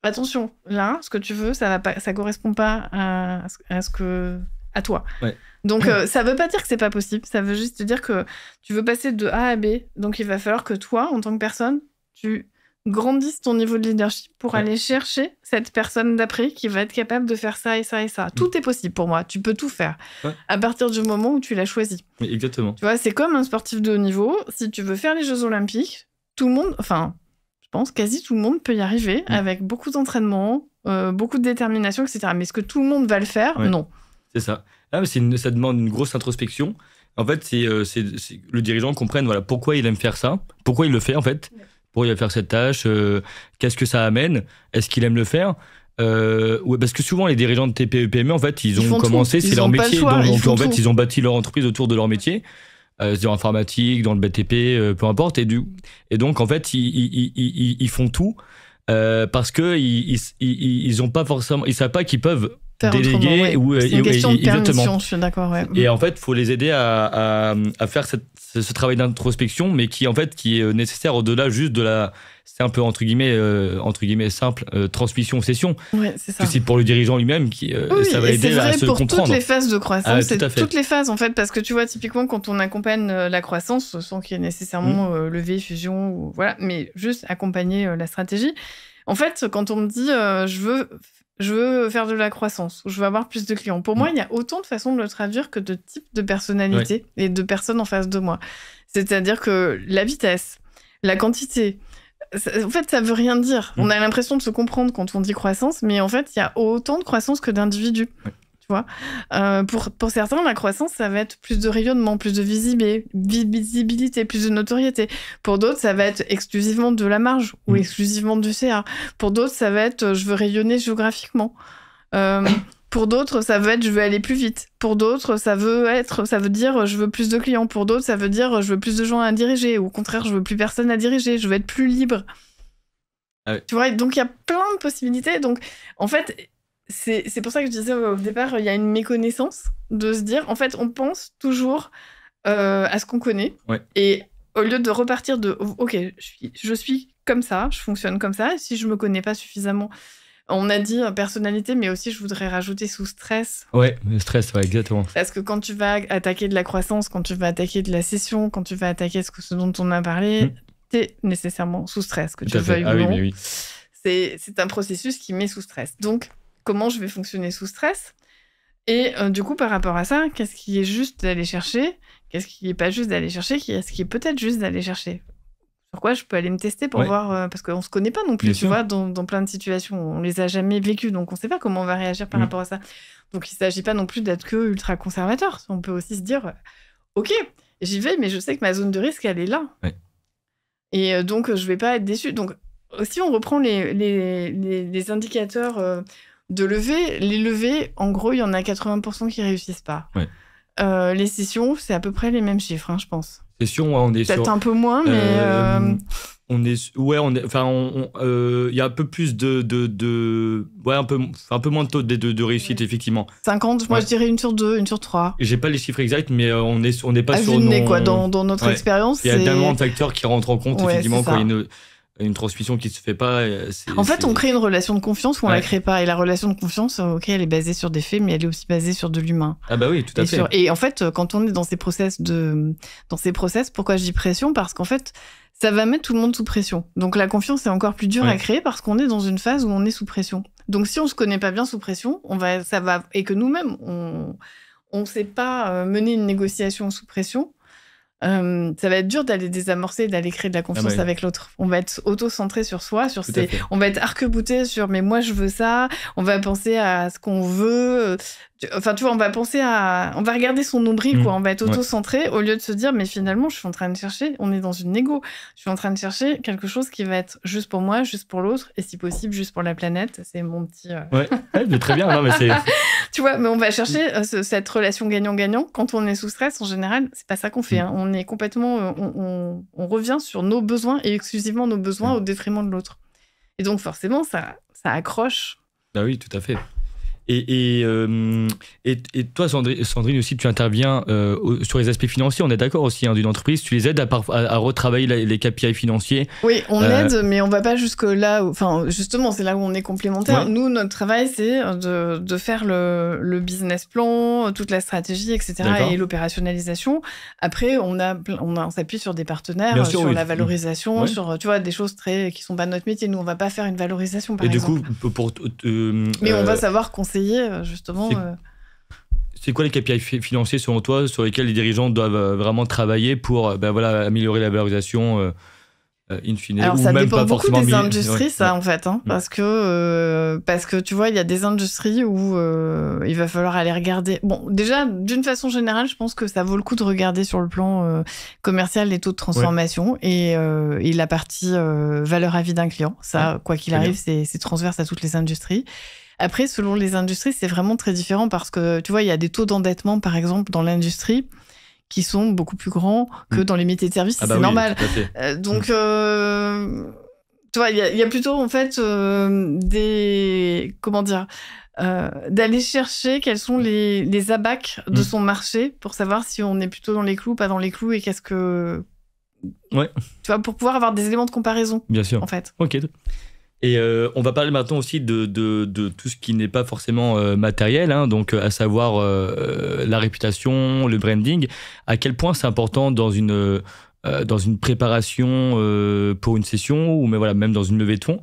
attention, là, ce que tu veux, ça correspond pas à toi. Ouais. Donc, ça veut pas dire que c'est pas possible. Ça veut juste dire que tu veux passer de A à B. Donc, il va falloir que toi, en tant que personne, tu grandisses ton niveau de leadership pour aller chercher cette personne d'après qui va être capable de faire ça et ça et ça. Tout est possible pour moi. Tu peux tout faire à partir du moment où tu l'as choisi. Oui, exactement. Tu vois, c'est comme un sportif de haut niveau. Si tu veux faire les Jeux Olympiques, tout le monde, enfin, je pense quasi tout le monde peut y arriver avec beaucoup d'entraînement, beaucoup de détermination, etc. Mais est-ce que tout le monde va le faire ? Non. C'est ça. Ah, mais ça demande une grosse introspection. En fait, c'est le dirigeant comprenne pourquoi il aime faire ça, pourquoi il le fait en fait, pourquoi il va faire cette tâche, qu'est-ce que ça amène, est-ce qu'il aime le faire parce que souvent les dirigeants de TPE PME en fait ils ont commencé, c'est leur métier, donc en fait ils ont bâti leur entreprise autour de leur métier, dans l'informatique, dans le BTP, peu importe, et donc en fait ils font tout parce que ils ont pas forcément, ils savent pas qu'ils peuvent déléguer c'est une question de permission, je suis d'accord. Et en fait, il faut les aider à faire ce travail d'introspection, mais qui est nécessaire au-delà juste de la, c'est un peu entre guillemets simple, transmission session. Ouais, c'est ça. C'est pour le dirigeant lui-même ça va aider à se comprendre. C'est toutes les phases de croissance, toutes les phases en fait, parce que tu vois typiquement quand on accompagne la croissance, sans qu'il y ait nécessairement levée, fusion, ou voilà, mais juste accompagner la stratégie. En fait, quand on me dit je veux faire de la croissance, ou je veux avoir plus de clients. Pour moi, il y a autant de façons de le traduire que de types de personnalités et de personnes en face de moi. C'est-à-dire que la vitesse, la quantité, en fait, ça veut rien dire. On a l'impression de se comprendre quand on dit croissance, mais en fait, il y a autant de croissance que d'individus. Tu vois, pour certains, la croissance, ça va être plus de rayonnement, plus de visibilité, plus de notoriété. Pour d'autres, ça va être exclusivement de la marge ou exclusivement du CA. Pour d'autres, ça va être je veux rayonner géographiquement. Pour d'autres, ça veut être je veux aller plus vite. Pour d'autres, ça veut dire je veux plus de clients. Pour d'autres, ça veut dire je veux plus de gens à diriger. Ou au contraire, je veux plus personne à diriger. Je veux être plus libre. Tu vois, donc il y a plein de possibilités. Donc, en fait, c'est pour ça que je disais au départ, il y a une méconnaissance de se dire, en fait, on pense toujours à ce qu'on connaît. Et au lieu de repartir de, ok, je suis comme ça, je fonctionne comme ça, et si je me connais pas suffisamment, on a dit personnalité, mais aussi je voudrais rajouter sous stress. Ouais, le stress, exactement. Parce que quand tu vas attaquer de la croissance, quand tu vas attaquer de la session, quand tu vas attaquer ce dont on a parlé, t'es nécessairement sous stress, que tu veuilles ou non. Oui. C'est un processus qui met sous stress. Donc, comment je vais fonctionner sous stress? Et du coup, par rapport à ça, qu'est-ce qui est juste d'aller chercher? Qu'est-ce qui n'est pas juste d'aller chercher? Qu'est-ce qui est peut-être juste d'aller chercher? Sur quoi je peux aller me tester pour voir... parce qu'on ne se connaît pas non plus, tu vois, dans plein de situations. On ne les a jamais vécues, donc on ne sait pas comment on va réagir par rapport à ça. Donc, il ne s'agit pas non plus d'être que ultra conservateur. On peut aussi se dire, ok, j'y vais, mais je sais que ma zone de risque, elle est là. Et donc, je ne vais pas être déçue. Donc, si on reprend les indicateurs... de levée, les levées, en gros, il y en a 80% qui réussissent pas. Les sessions, c'est à peu près les mêmes chiffres, je pense. Sessions, on est peut-être un peu moins, mais il y a un peu plus un peu moins de taux de réussite, effectivement. 50, moi je dirais 1 sur 2, 1 sur 3. J'ai pas les chiffres exacts, mais on n'est pas sur nos... quoi, dans notre expérience. Il y a tellement de facteurs qui rentrent en compte, effectivement, quand il y a une transmission qui se fait pas. En fait, on crée une relation de confiance ou on la crée pas. Et la relation de confiance, ok, elle est basée sur des faits, mais elle est aussi basée sur de l'humain. Ah bah oui, tout à fait. Et en fait, quand on est dans ces process, pourquoi je dis pression? Parce qu'en fait, ça va mettre tout le monde sous pression. Donc la confiance est encore plus dure à créer parce qu'on est dans une phase où on est sous pression. Donc si on se connaît pas bien sous pression, et que nous-mêmes, on sait pas mener une négociation sous pression, ça va être dur d'aller désamorcer, d'aller créer de la confiance avec l'autre. On va être auto-centré sur soi, on va être arc-bouté sur mais moi je veux ça, on va penser à ce qu'on veut, enfin tu vois, on va regarder son nombril, quoi. On va être auto-centré au lieu de se dire mais finalement je suis en train de chercher, on est dans une négo, je suis en train de chercher quelque chose qui va être juste pour moi, juste pour l'autre et si possible juste pour la planète. C'est mon petit... mais très bien, non mais c'est... Tu vois, mais on va chercher cette relation gagnant-gagnant. Quand on est sous stress, en général, c'est pas ça qu'on fait. On est complètement... on revient sur nos besoins et exclusivement nos besoins au détriment de l'autre. Et donc, forcément, ça accroche. Ah oui, tout à fait. Et toi, Sandrine aussi, tu interviens sur les aspects financiers. On est d'accord aussi d'une entreprise. Tu les aides à retravailler les KPI financiers. Oui, on aide, mais on va pas jusque là. Enfin, justement, c'est là où on est complémentaires. Ouais. Nous, notre travail, c'est de faire le business plan, toute la stratégie, etc. D'accord. Et l'opérationnalisation. Après, on s'appuie sur des partenaires, Bien sûr, sur oui. la valorisation, Ouais. sur des choses qui sont pas notre métier. Nous, on va pas faire une valorisation, par exemple. Du coup, Mais on va savoir conseiller, justement. C'est quoi les KPI financiers selon toi sur lesquels les dirigeants doivent vraiment travailler pour améliorer la valorisation in fine? Alors, ou ça même dépend pas beaucoup forcément des industries, en fait. Mm. Parce que, tu vois, il y a des industries où il va falloir aller regarder. Bon, déjà, d'une façon générale, je pense que ça vaut le coup de regarder sur le plan commercial les taux de transformation et la partie valeur à vie d'un client. Ça, quoi qu'il arrive, c'est transverse à toutes les industries. Après, selon les industries, c'est vraiment très différent parce que, tu vois, il y a des taux d'endettement, par exemple, dans l'industrie qui sont beaucoup plus grands que dans les métiers de service. C'est normal. Donc, tu vois, il y a plutôt, en fait, d'aller chercher quels sont les abacs de son marché pour savoir si on est plutôt dans les clous, pas dans les clous, et qu'est-ce que... Ouais. Tu vois, pour pouvoir avoir des éléments de comparaison. Bien sûr. En fait. Ok. Et on va parler maintenant aussi de tout ce qui n'est pas forcément matériel, donc à savoir la réputation, le branding. À quel point c'est important dans une préparation pour une session ou même dans une levée de fonds.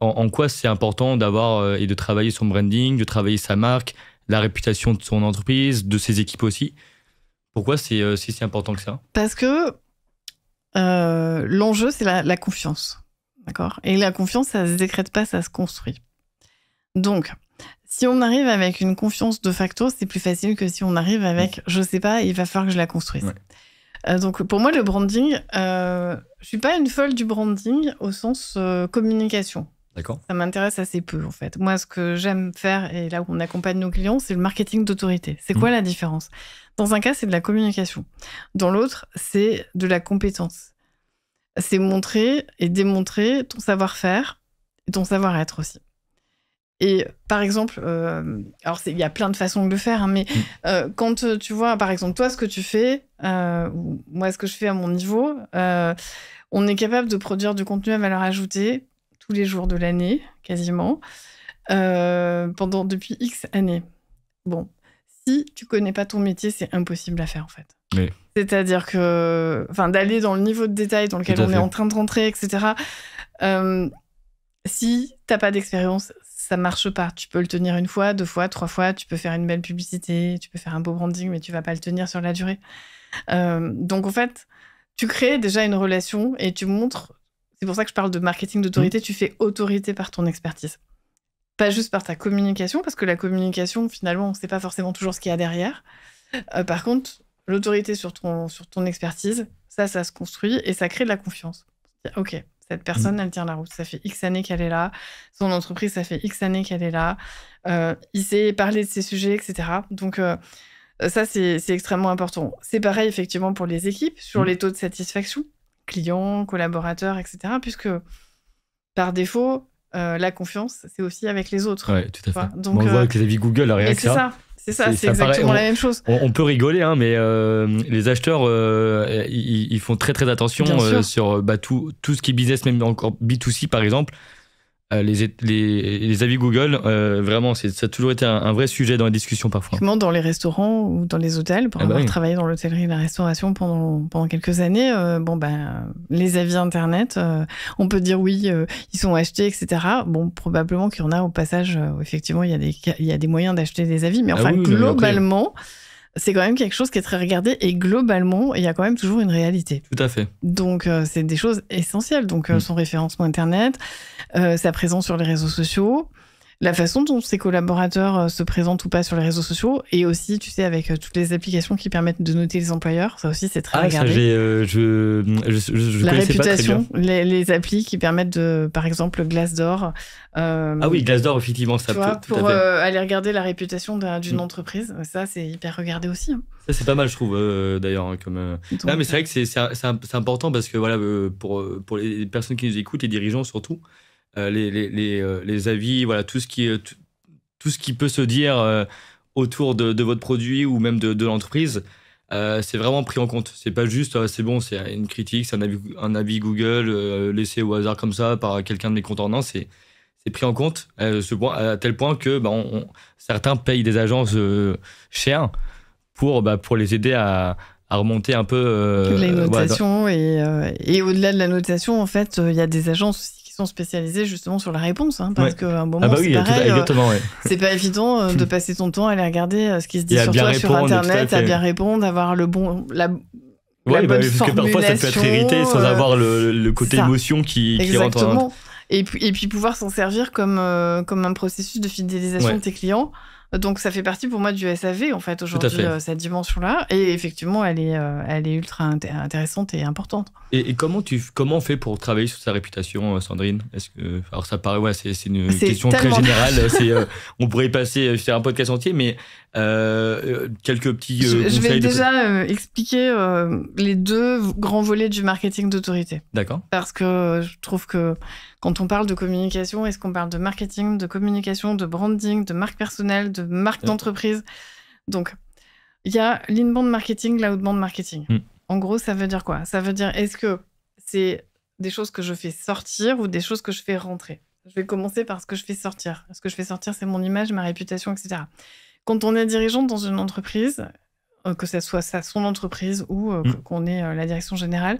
En quoi c'est important d'avoir et de travailler son branding, de travailler sa marque, la réputation de son entreprise, de ses équipes aussi. Pourquoi c'est si important que ça? Parce que l'enjeu, c'est la confiance. D'accord. Et la confiance, ça se décrète pas, ça se construit. Donc, si on arrive avec une confiance de facto, c'est plus facile que si on arrive avec, je sais pas, il va falloir que je la construise. Ouais. Donc, pour moi, le branding, je suis pas une folle du branding au sens communication. D'accord. Ça m'intéresse assez peu, en fait. Moi, ce que j'aime faire, et là où on accompagne nos clients, c'est le marketing d'autorité. C'est quoi la différence? Dans un cas, c'est de la communication. Dans l'autre, c'est de la compétence. C'est montrer et démontrer ton savoir-faire et ton savoir-être aussi. Et par exemple, alors il y a plein de façons de le faire, mais quand tu vois, par exemple, toi, ce que tu fais, ou moi, ce que je fais à mon niveau, on est capable de produire du contenu à valeur ajoutée tous les jours de l'année, quasiment, depuis X années. Bon, si tu connais pas ton métier, c'est impossible à faire, en fait. Oui. C'est-à-dire que, d'aller dans le niveau de détail dans lequel on est en train de rentrer, etc. Si t'as pas d'expérience, ça marche pas. Tu peux le tenir 1 fois, 2 fois, 3 fois. Tu peux faire une belle publicité, tu peux faire un beau branding, mais tu vas pas le tenir sur la durée. Donc en fait, tu crées déjà une relation et tu montres. C'est pour ça que je parle de marketing d'autorité. Tu fais autorité par ton expertise, pas juste par ta communication, parce que la communication, finalement, on sait pas forcément toujours ce qu'il y a derrière. Par contre, l'autorité sur ton expertise, ça se construit et ça crée de la confiance. Ok, cette personne, elle tient la route. Ça fait X années qu'elle est là. Son entreprise, ça fait X années qu'elle est là. Il sait parler de ces sujets, etc. Donc, ça, c'est extrêmement important. C'est pareil, effectivement, pour les équipes, sur les taux de satisfaction, clients, collaborateurs, etc. Puisque, par défaut, la confiance, c'est aussi avec les autres. Oui, tout à fait. Donc, on le voit avec les avis Google, rien que ça. C'est exactement la même chose. On peut rigoler, mais les acheteurs, ils font très très attention sur tout ce qui est business, même encore B2C par exemple. Les avis Google, vraiment, ça a toujours été un vrai sujet dans les discussions parfois. Dans les restaurants ou dans les hôtels, pour avoir travaillé dans l'hôtellerie et la restauration pendant quelques années, les avis Internet, on peut dire oui, ils sont achetés, etc. Bon, probablement qu'il y en a au passage, effectivement, il y a des moyens d'acheter des avis, mais globalement, c'est quand même quelque chose qui est très regardé et globalement, il y a quand même toujours une réalité. Tout à fait. Donc, c'est des choses essentielles. Donc, son référencement Internet, sa présence sur les réseaux sociaux, la façon dont ses collaborateurs se présentent ou pas sur les réseaux sociaux et aussi, tu sais, avec toutes les applications qui permettent de noter les employeurs, ça aussi, c'est très regardé. Je la réputation, les applis qui permettent de, par exemple, Glassdoor. Oui, Glassdoor, effectivement, ça peut. Pour aller regarder la réputation d'une entreprise, ça, c'est hyper regardé aussi. Ça, c'est pas mal, je trouve, d'ailleurs. Mais c'est vrai que c'est important parce que pour les personnes qui nous écoutent, les dirigeants surtout, les avis, tout ce qui est tout ce qui peut se dire autour de votre produit ou même de l'entreprise, c'est vraiment pris en compte. C'est pas juste, c'est bon, c'est une critique, c'est un avis Google laissé au hasard comme ça par quelqu'un de mécontent. Non, c'est pris en compte à tel point que certains payent des agences chères pour les aider à remonter un peu les notations et au-delà de la notation, en fait, il y a des agences aussi qui sont spécialisées justement sur la réponse, parce qu'à un moment c'est pareil, c'est pas évident de passer ton temps à aller regarder ce qui se dit sur toi sur internet, à bien répondre, avoir la bonne parce formulation, que parfois ça peut être hérité sans avoir le côté émotion qui rentre en... Et puis pouvoir s'en servir comme un processus de fidélisation de tes clients. Donc ça fait partie pour moi du SAV en fait aujourd'hui, cette dimension-là. Et effectivement, elle est ultra intéressante et importante. Et comment on fait pour travailler sur sa réputation, Sandrine? Alors ça paraît, c'est une question très générale. On pourrait y passer sur un podcast entier, mais quelques petits conseils. Je vais déjà expliquer les 2 grands volets du marketing d'autorité. D'accord. Parce que je trouve que quand on parle de communication, est-ce qu'on parle de marketing, de communication, de branding, de marque personnelle, de marque d'entreprise? Donc, il y a l'inbound marketing, l'outbound marketing. En gros, ça veut dire quoi? Ça veut dire, est-ce que c'est des choses que je fais sortir ou des choses que je fais rentrer? Je vais commencer par ce que je fais sortir. Ce que je fais sortir, c'est mon image, ma réputation, etc. Quand on est dirigeant dans une entreprise, que ce soit son entreprise ou qu'on ait la direction générale,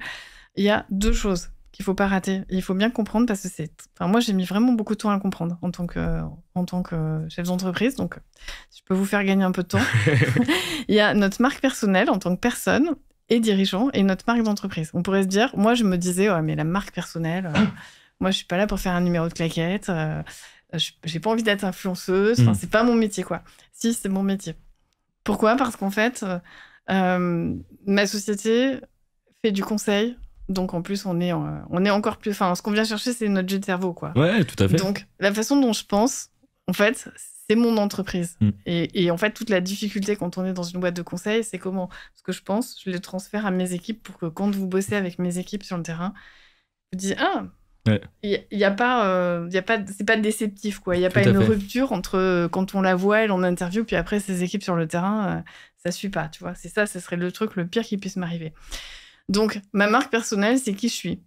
il y a 2 choses qu'il ne faut pas rater. Il faut bien comprendre parce que moi, j'ai mis vraiment beaucoup de temps à le comprendre en tant que chef d'entreprise. Donc, je peux vous faire gagner un peu de temps. Il y a notre marque personnelle en tant que personne et dirigeant et notre marque d'entreprise. On pourrait se dire, moi, je me disais, mais la marque personnelle, moi, je ne suis pas là pour faire un numéro de claquette. J'ai pas envie d'être influenceuse. C'est pas mon métier, quoi. Si, c'est mon métier. Pourquoi? Parce qu'en fait, ma société fait du conseil. Donc, en plus, on est encore plus... Enfin, ce qu'on vient chercher, c'est notre jus de cerveau, quoi. Ouais, tout à fait. Donc, la façon dont je pense, en fait, c'est mon entreprise. Et en fait, toute la difficulté quand on est dans une boîte de conseil, c'est comment ce que je pense, je le transfère à mes équipes pour que quand vous bossez avec mes équipes sur le terrain, vous dites, il y a pas, c'est pas déceptif, quoi. Il n'y a pas une rupture entre quand on la voit, elle en interview, puis après, ses équipes sur le terrain, ça suit pas, tu vois. C'est ça, ce serait le truc le pire qui puisse m'arriver. Donc, ma marque personnelle, c'est qui je suis.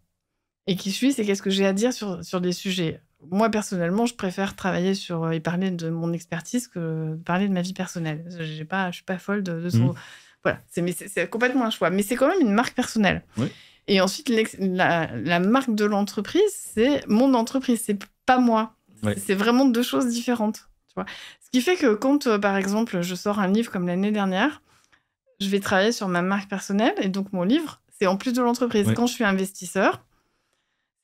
Et qui je suis, c'est qu'est-ce que j'ai à dire sur des sujets. Moi, personnellement, je préfère travailler sur et parler de mon expertise que de parler de ma vie personnelle. Je suis pas folle de son... Voilà, c'est complètement un choix. Mais c'est quand même une marque personnelle. Oui. Et ensuite, la marque de l'entreprise, c'est mon entreprise, c'est pas moi. Oui. C'est vraiment 2 choses différentes. Tu vois. Ce qui fait que quand, par exemple, je sors un livre comme l'année dernière, je vais travailler sur ma marque personnelle et donc mon livre, c'est en plus de l'entreprise. Oui. Quand je suis investisseur,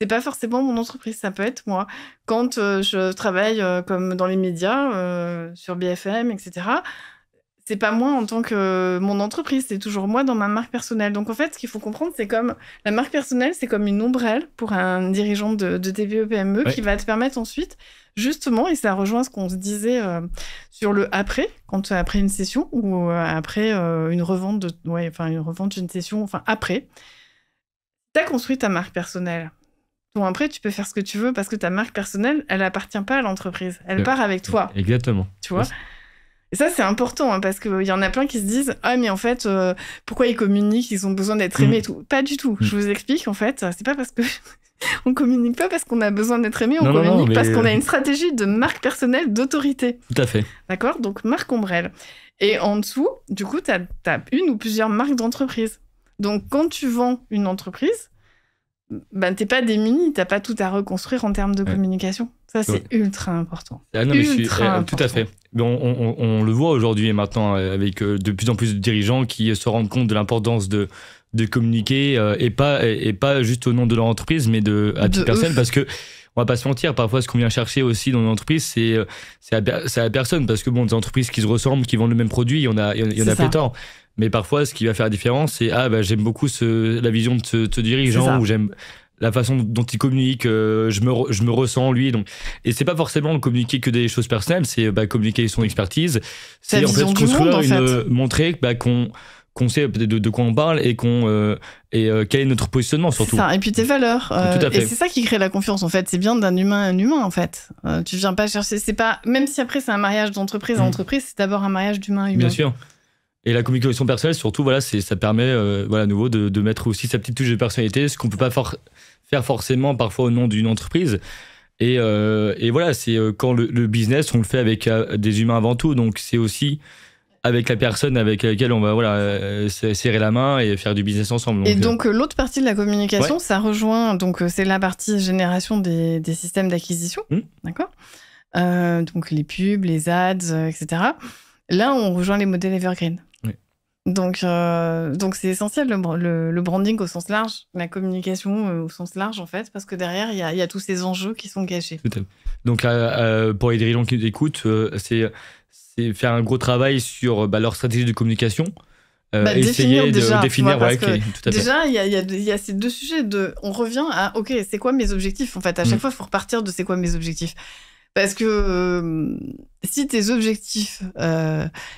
c'est pas forcément mon entreprise, ça peut être moi. Quand je travaille comme dans les médias, sur BFM, etc., c'est pas moi en tant que mon entreprise, c'est toujours moi dans ma marque personnelle. Donc en fait, ce qu'il faut comprendre, c'est comme la marque personnelle, c'est comme une ombrelle pour un dirigeant de TPE-PME qui va te permettre ensuite, justement, et ça rejoint ce qu'on se disait sur le après, après une session ou après une revente d'une session, après, tu as construit ta marque personnelle. Bon, après, tu peux faire ce que tu veux parce que ta marque personnelle, elle appartient pas à l'entreprise. Elle part avec toi. Exactement. Tu vois ? Et ça, c'est important parce qu'il y en a plein qui se disent « Ah, mais en fait, pourquoi ils communiquent? Ils ont besoin d'être aimés et tout. » Pas du tout. Je vous explique, en fait, c'est pas parce que... on communique pas parce qu'on a besoin d'être aimé, on communique parce qu'on a une stratégie de marque personnelle d'autorité. Tout à fait. D'accord? Donc, marque ombrelle. Et en dessous, du coup, t'as une ou plusieurs marques d'entreprise. Donc, quand tu vends une entreprise, t'es pas démuni, t'as pas tout à reconstruire en termes de communication. Ça, c'est ultra important. Ah non, important. Tout à fait. On le voit aujourd'hui et maintenant avec de plus en plus de dirigeants qui se rendent compte de l'importance de communiquer et pas juste au nom de leur entreprise, mais à titre personnel, parce que on va pas se mentir, parfois ce qu'on vient chercher aussi dans une entreprise, c'est à la personne, parce que des entreprises qui se ressemblent, qui vendent le même produit, il y en a pléthore. Mais parfois, ce qui va faire la différence, c'est j'aime beaucoup la vision de ce dirigeant, ou j'aime la façon dont il communique, je me ressens en lui. Donc, et c'est pas forcément communiquer que des choses personnelles, c'est communiquer son expertise. C'est en fait construire montrer qu'on qu'on sait de quoi on parle et quel est notre positionnement surtout. C'est ça. Et puis tes valeurs. Tout à fait. Et c'est ça qui crée la confiance en fait. C'est bien d'un humain à un humain en fait. Tu viens pas chercher. C'est pas même si après c'est un mariage d'entreprise à entreprise, c'est d'abord un mariage d'humain à humain. Bien sûr. Et la communication personnelle surtout, voilà, ça permet à nouveau de mettre aussi sa petite touche de personnalité, ce qu'on peut pas faire forcément parfois au nom d'une entreprise. Et voilà, c'est quand le business, on le fait avec des humains avant tout. Donc c'est aussi avec la personne avec laquelle on va serrer la main et faire du business ensemble. Donc l'autre partie de la communication, ça rejoint, donc c'est la partie génération des systèmes d'acquisition, d'accord, donc les pubs, les ads, etc. Là, on rejoint les modèles evergreen. Oui. Donc c'est essentiel le branding au sens large, la communication au sens large en fait, parce que derrière, il y a tous ces enjeux qui sont cachés. Tout à fait. Donc pour les dirigeants qui nous écoutent, c'est faire un gros travail sur leur stratégie de communication. Essayer de définir. Parce que déjà, il y a ces deux sujets. On revient à, OK, c'est quoi mes objectifs? En fait, à chaque fois, il faut repartir de c'est quoi mes objectifs. Parce que si tes objectifs,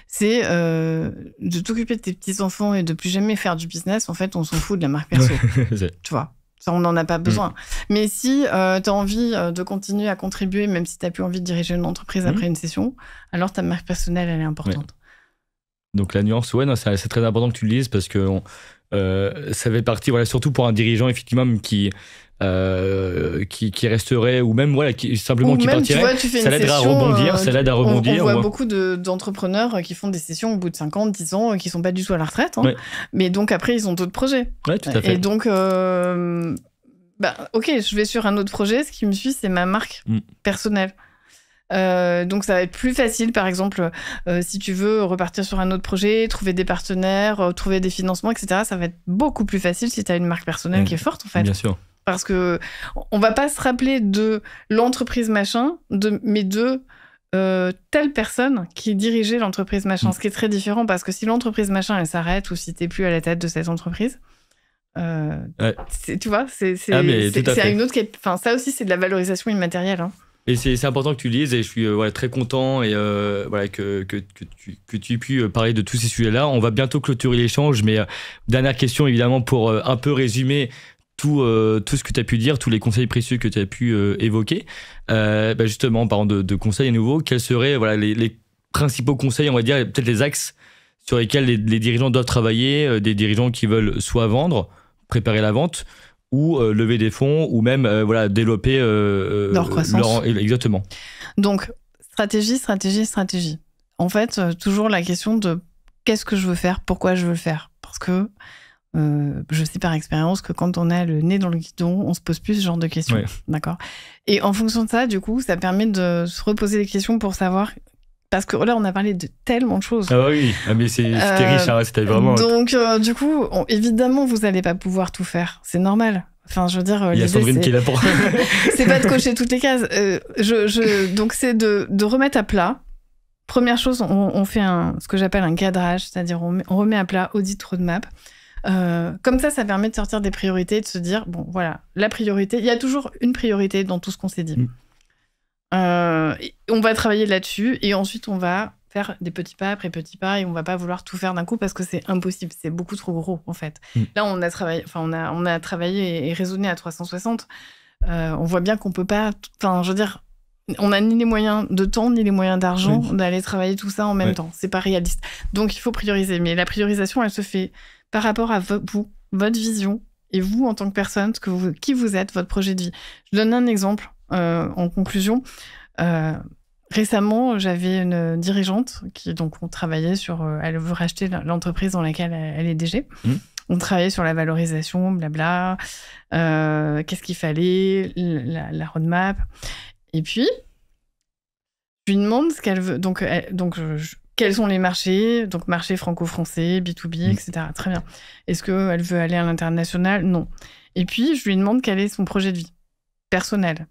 c'est de t'occuper de tes petits-enfants et de plus jamais faire du business, en fait, on s'en fout de la marque perso. Tu vois, ça, on n'en a pas besoin. Mais si tu as envie de continuer à contribuer, même si tu n'as plus envie de diriger une entreprise après une session, alors ta marque personnelle, elle est importante. Ouais. Donc la nuance, c'est très important que tu le lises parce que ça fait partie, surtout pour un dirigeant, effectivement, qui resterait ou même qui partirait, ça l'aide à rebondir. On voit beaucoup d'entrepreneurs qui font des sessions au bout de 5 ans, 10 ans, qui sont pas du tout à la retraite. Hein. Ouais. Mais donc après, ils ont d'autres projets. Ouais, tout à fait. Et donc, OK, je vais sur un autre projet. Ce qui me suit, c'est ma marque personnelle. Donc ça va être plus facile, par exemple, si tu veux repartir sur un autre projet, trouver des partenaires, trouver des financements, etc. Ça va être beaucoup plus facile si tu as une marque personnelle qui est forte, en fait. Bien sûr. Parce que on va pas se rappeler de l'entreprise machin, mais de telle personne qui dirigeait l'entreprise machin. Ce qui est très différent, parce que si l'entreprise machin, elle s'arrête, ou si t'es plus à la tête de cette entreprise, tu vois, c'est une autre... Enfin, ça aussi, c'est de la valorisation immatérielle, hein. Et c'est important que tu lises, et je suis très content que tu aies pu parler de tous ces sujets-là. On va bientôt clôturer l'échange, mais dernière question, évidemment, pour un peu résumer tout ce que tu as pu dire, tous les conseils précieux que tu as pu évoquer. Justement, en parlant de conseils à nouveau, quels seraient les principaux conseils, on va dire, peut-être les axes sur lesquels les dirigeants doivent travailler, des dirigeants qui veulent soit vendre, préparer la vente, ou lever des fonds, ou même développer leur croissance. Exactement. Donc, stratégie. En fait, toujours la question de qu'est-ce que je veux faire, pourquoi je veux le faire. Parce que je sais par expérience que quand on a le nez dans le guidon, on se pose plus ce genre de questions. Ouais. D'accord. Et en fonction de ça, du coup, ça permet de se reposer des questions pour savoir... Parce que là, on a parlé de tellement de choses. Ah oui, mais c'était riche, hein, c'était vraiment... Donc, du coup, évidemment, vous n'allez pas pouvoir tout faire. C'est normal. Enfin, je veux dire... Il y a Sandrine qui est là pour... c'est pas de cocher toutes les cases. Donc, c'est de remettre à plat. Première chose, on fait ce que j'appelle un cadrage, c'est-à-dire on remet à plat audit roadmap. Comme ça permet de sortir des priorités et de se dire, bon, voilà, la priorité... Il y a toujours une priorité dans tout ce qu'on s'est dit. On va travailler là-dessus et ensuite on va faire des petits pas après petits pas et on va pas vouloir tout faire d'un coup parce que c'est impossible, c'est beaucoup trop gros en fait. Là on a travaillé et raisonné à 360. On voit bien qu'on peut pas, enfin je veux dire, on n'a ni les moyens de temps ni les moyens d'argent d'aller travailler tout ça en même temps. C'est pas réaliste. Donc il faut prioriser, mais la priorisation elle se fait par rapport à vous, votre vision et vous en tant que personne, qui vous êtes, votre projet de vie. Je donne un exemple. En conclusion, récemment, j'avais une dirigeante qui, donc, on travaillait sur... elle veut racheter l'entreprise dans laquelle elle est DG. On travaillait sur la valorisation, blabla. Qu'est-ce qu'il fallait, la roadmap. Et puis, je lui demande ce qu'elle veut. Donc quels sont les marchés? Donc, marché franco-français, B2B, etc. Très bien. Est-ce qu'elle veut aller à l'international? Non. Et puis, je lui demande quel est son projet de vie personnel.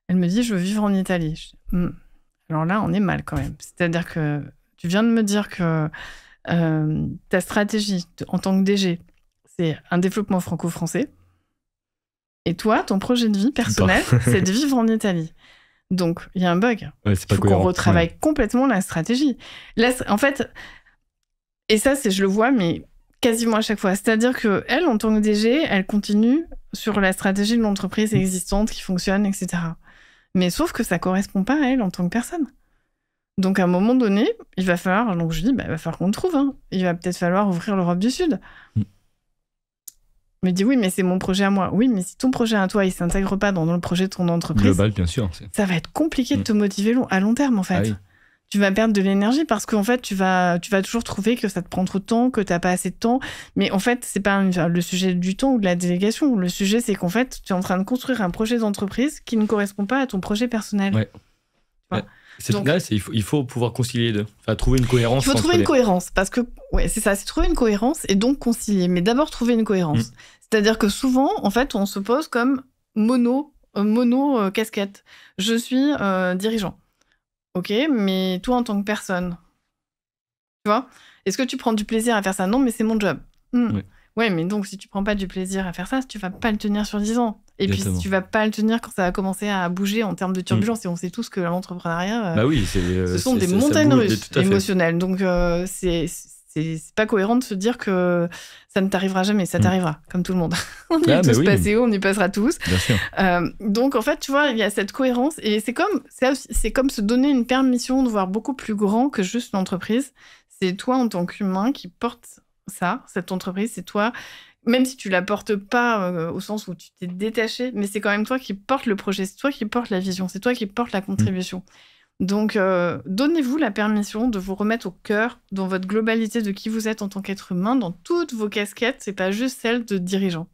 Elle me dit, je veux vivre en Italie. Alors là, on est mal quand même. C'est-à-dire que tu viens de me dire que ta stratégie en tant que DG, c'est un développement franco-français. Et toi, ton projet de vie personnel, c'est de vivre en Italie. Donc, il y a un bug. Il faut qu'on retravaille complètement la stratégie. Là, en fait, Et ça, je le vois, mais quasiment à chaque fois. C'est-à-dire qu'elle, en tant que DG, elle continue sur la stratégie de l'entreprise existante qui fonctionne, etc. Mais sauf que ça correspond pas à elle en tant que personne. Donc, à un moment donné, il va falloir... Donc, je dis, il va falloir qu'on le trouve. Hein. Il va peut-être falloir ouvrir l'Europe du Sud. Me dit, oui, mais c'est mon projet à moi. Oui, mais si ton projet à toi, il s'intègre pas dans le projet de ton entreprise... Global, bien sûr. Ça va être compliqué de te motiver à long terme, en fait. Ah oui. Tu vas perdre de l'énergie parce qu'en fait, tu vas toujours trouver que ça te prend trop de temps, que tu n'as pas assez de temps. Mais en fait, c'est pas le sujet du temps ou de la délégation. Le sujet, c'est qu'en fait, tu es en train de construire un projet d'entreprise qui ne correspond pas à ton projet personnel. Ouais. Ouais. Il faut pouvoir concilier les deux. Enfin, trouver une cohérence. Il faut trouver une cohérence parce que, ouais, c'est ça, c'est trouver une cohérence et donc concilier. Mais d'abord, trouver une cohérence. C'est-à-dire que souvent, en fait, on se pose comme mono casquette. Je suis dirigeant. Ok, mais toi, en tant que personne, tu vois, est-ce que tu prends du plaisir à faire ça? Non, mais c'est mon job. Oui. Ouais, mais donc, si tu prends pas du plaisir à faire ça, tu vas pas le tenir sur 10 ans. Et Exactement. Puis, tu vas pas le tenir quand ça va commencer à bouger en termes de turbulence. Et on sait tous que l'entrepreneuriat, ce sont des montagnes russes émotionnelles. Donc, c'est pas cohérent de se dire que ça ne t'arrivera jamais. Ça t'arrivera, comme tout le monde. On y est tous passés, on y passera tous. Bien sûr. Donc, en fait, tu vois, il y a cette cohérence. Et c'est comme se donner une permission de voir beaucoup plus grand que juste l'entreprise. C'est toi, en tant qu'humain, qui porte ça, cette entreprise. C'est toi, même si tu la portes pas au sens où tu t'es détaché, mais c'est quand même toi qui porte le projet. C'est toi qui porte la vision. C'est toi qui porte la contribution. Donc, donnez-vous la permission de vous remettre au cœur dans votre globalité de qui vous êtes en tant qu'être humain, dans toutes vos casquettes, c'est pas juste celle de dirigeant.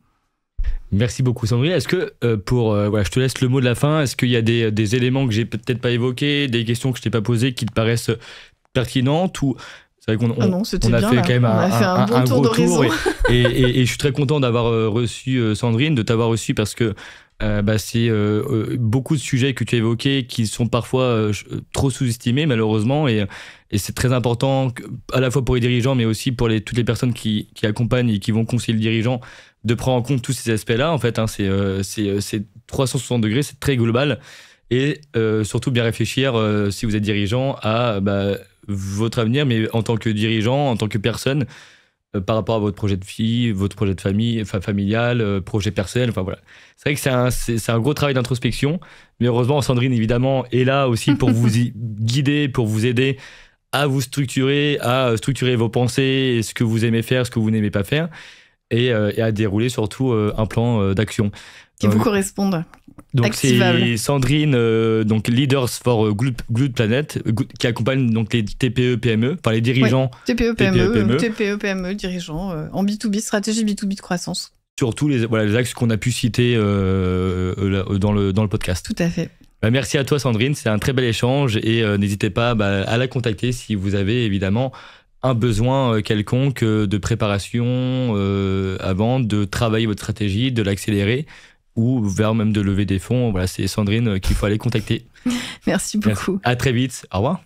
Merci beaucoup Sandrine. Est-ce que, je te laisse le mot de la fin, est-ce qu'il y a des éléments que j'ai peut-être pas évoqués, des questions que je t'ai pas posées qui te paraissent pertinentes ou... C'est vrai qu'on a fait bien, quand même un bon gros tour et je suis très content d'avoir reçu Sandrine, de t'avoir reçu parce que c'est beaucoup de sujets que tu as évoqués qui sont parfois trop sous-estimés malheureusement et c'est très important à la fois pour les dirigeants mais aussi pour toutes les personnes qui accompagnent et qui vont conseiller le dirigeant de prendre en compte tous ces aspects-là. En fait, c'est 360 degrés, c'est très global et surtout bien réfléchir si vous êtes dirigeant à votre avenir, mais en tant que dirigeant, en tant que personne, par rapport à votre projet de vie, votre projet de famille, familial, projet personnel, enfin voilà. C'est vrai que c'est un gros travail d'introspection, mais heureusement, Sandrine, évidemment, est là aussi pour vous guider, pour vous aider à vous structurer, à structurer vos pensées, ce que vous aimez faire, ce que vous n'aimez pas faire, et à dérouler surtout un plan d'action. Qui vous correspondent. Donc c'est Sandrine, donc Leaders for Good Planet, qui accompagne donc les TPE PME, enfin les dirigeants TPE PME dirigeants en B2B, stratégie B2B de croissance. Sur tous les axes qu'on a pu citer dans le podcast. Tout à fait. Merci à toi Sandrine, c'est un très bel échange et n'hésitez pas à la contacter si vous avez évidemment un besoin quelconque de préparation avant de travailler votre stratégie, de l'accélérer ou vers même de lever des fonds. Voilà, c'est Sandrine qu'il faut aller contacter. Merci beaucoup. Merci. À très vite. Au revoir.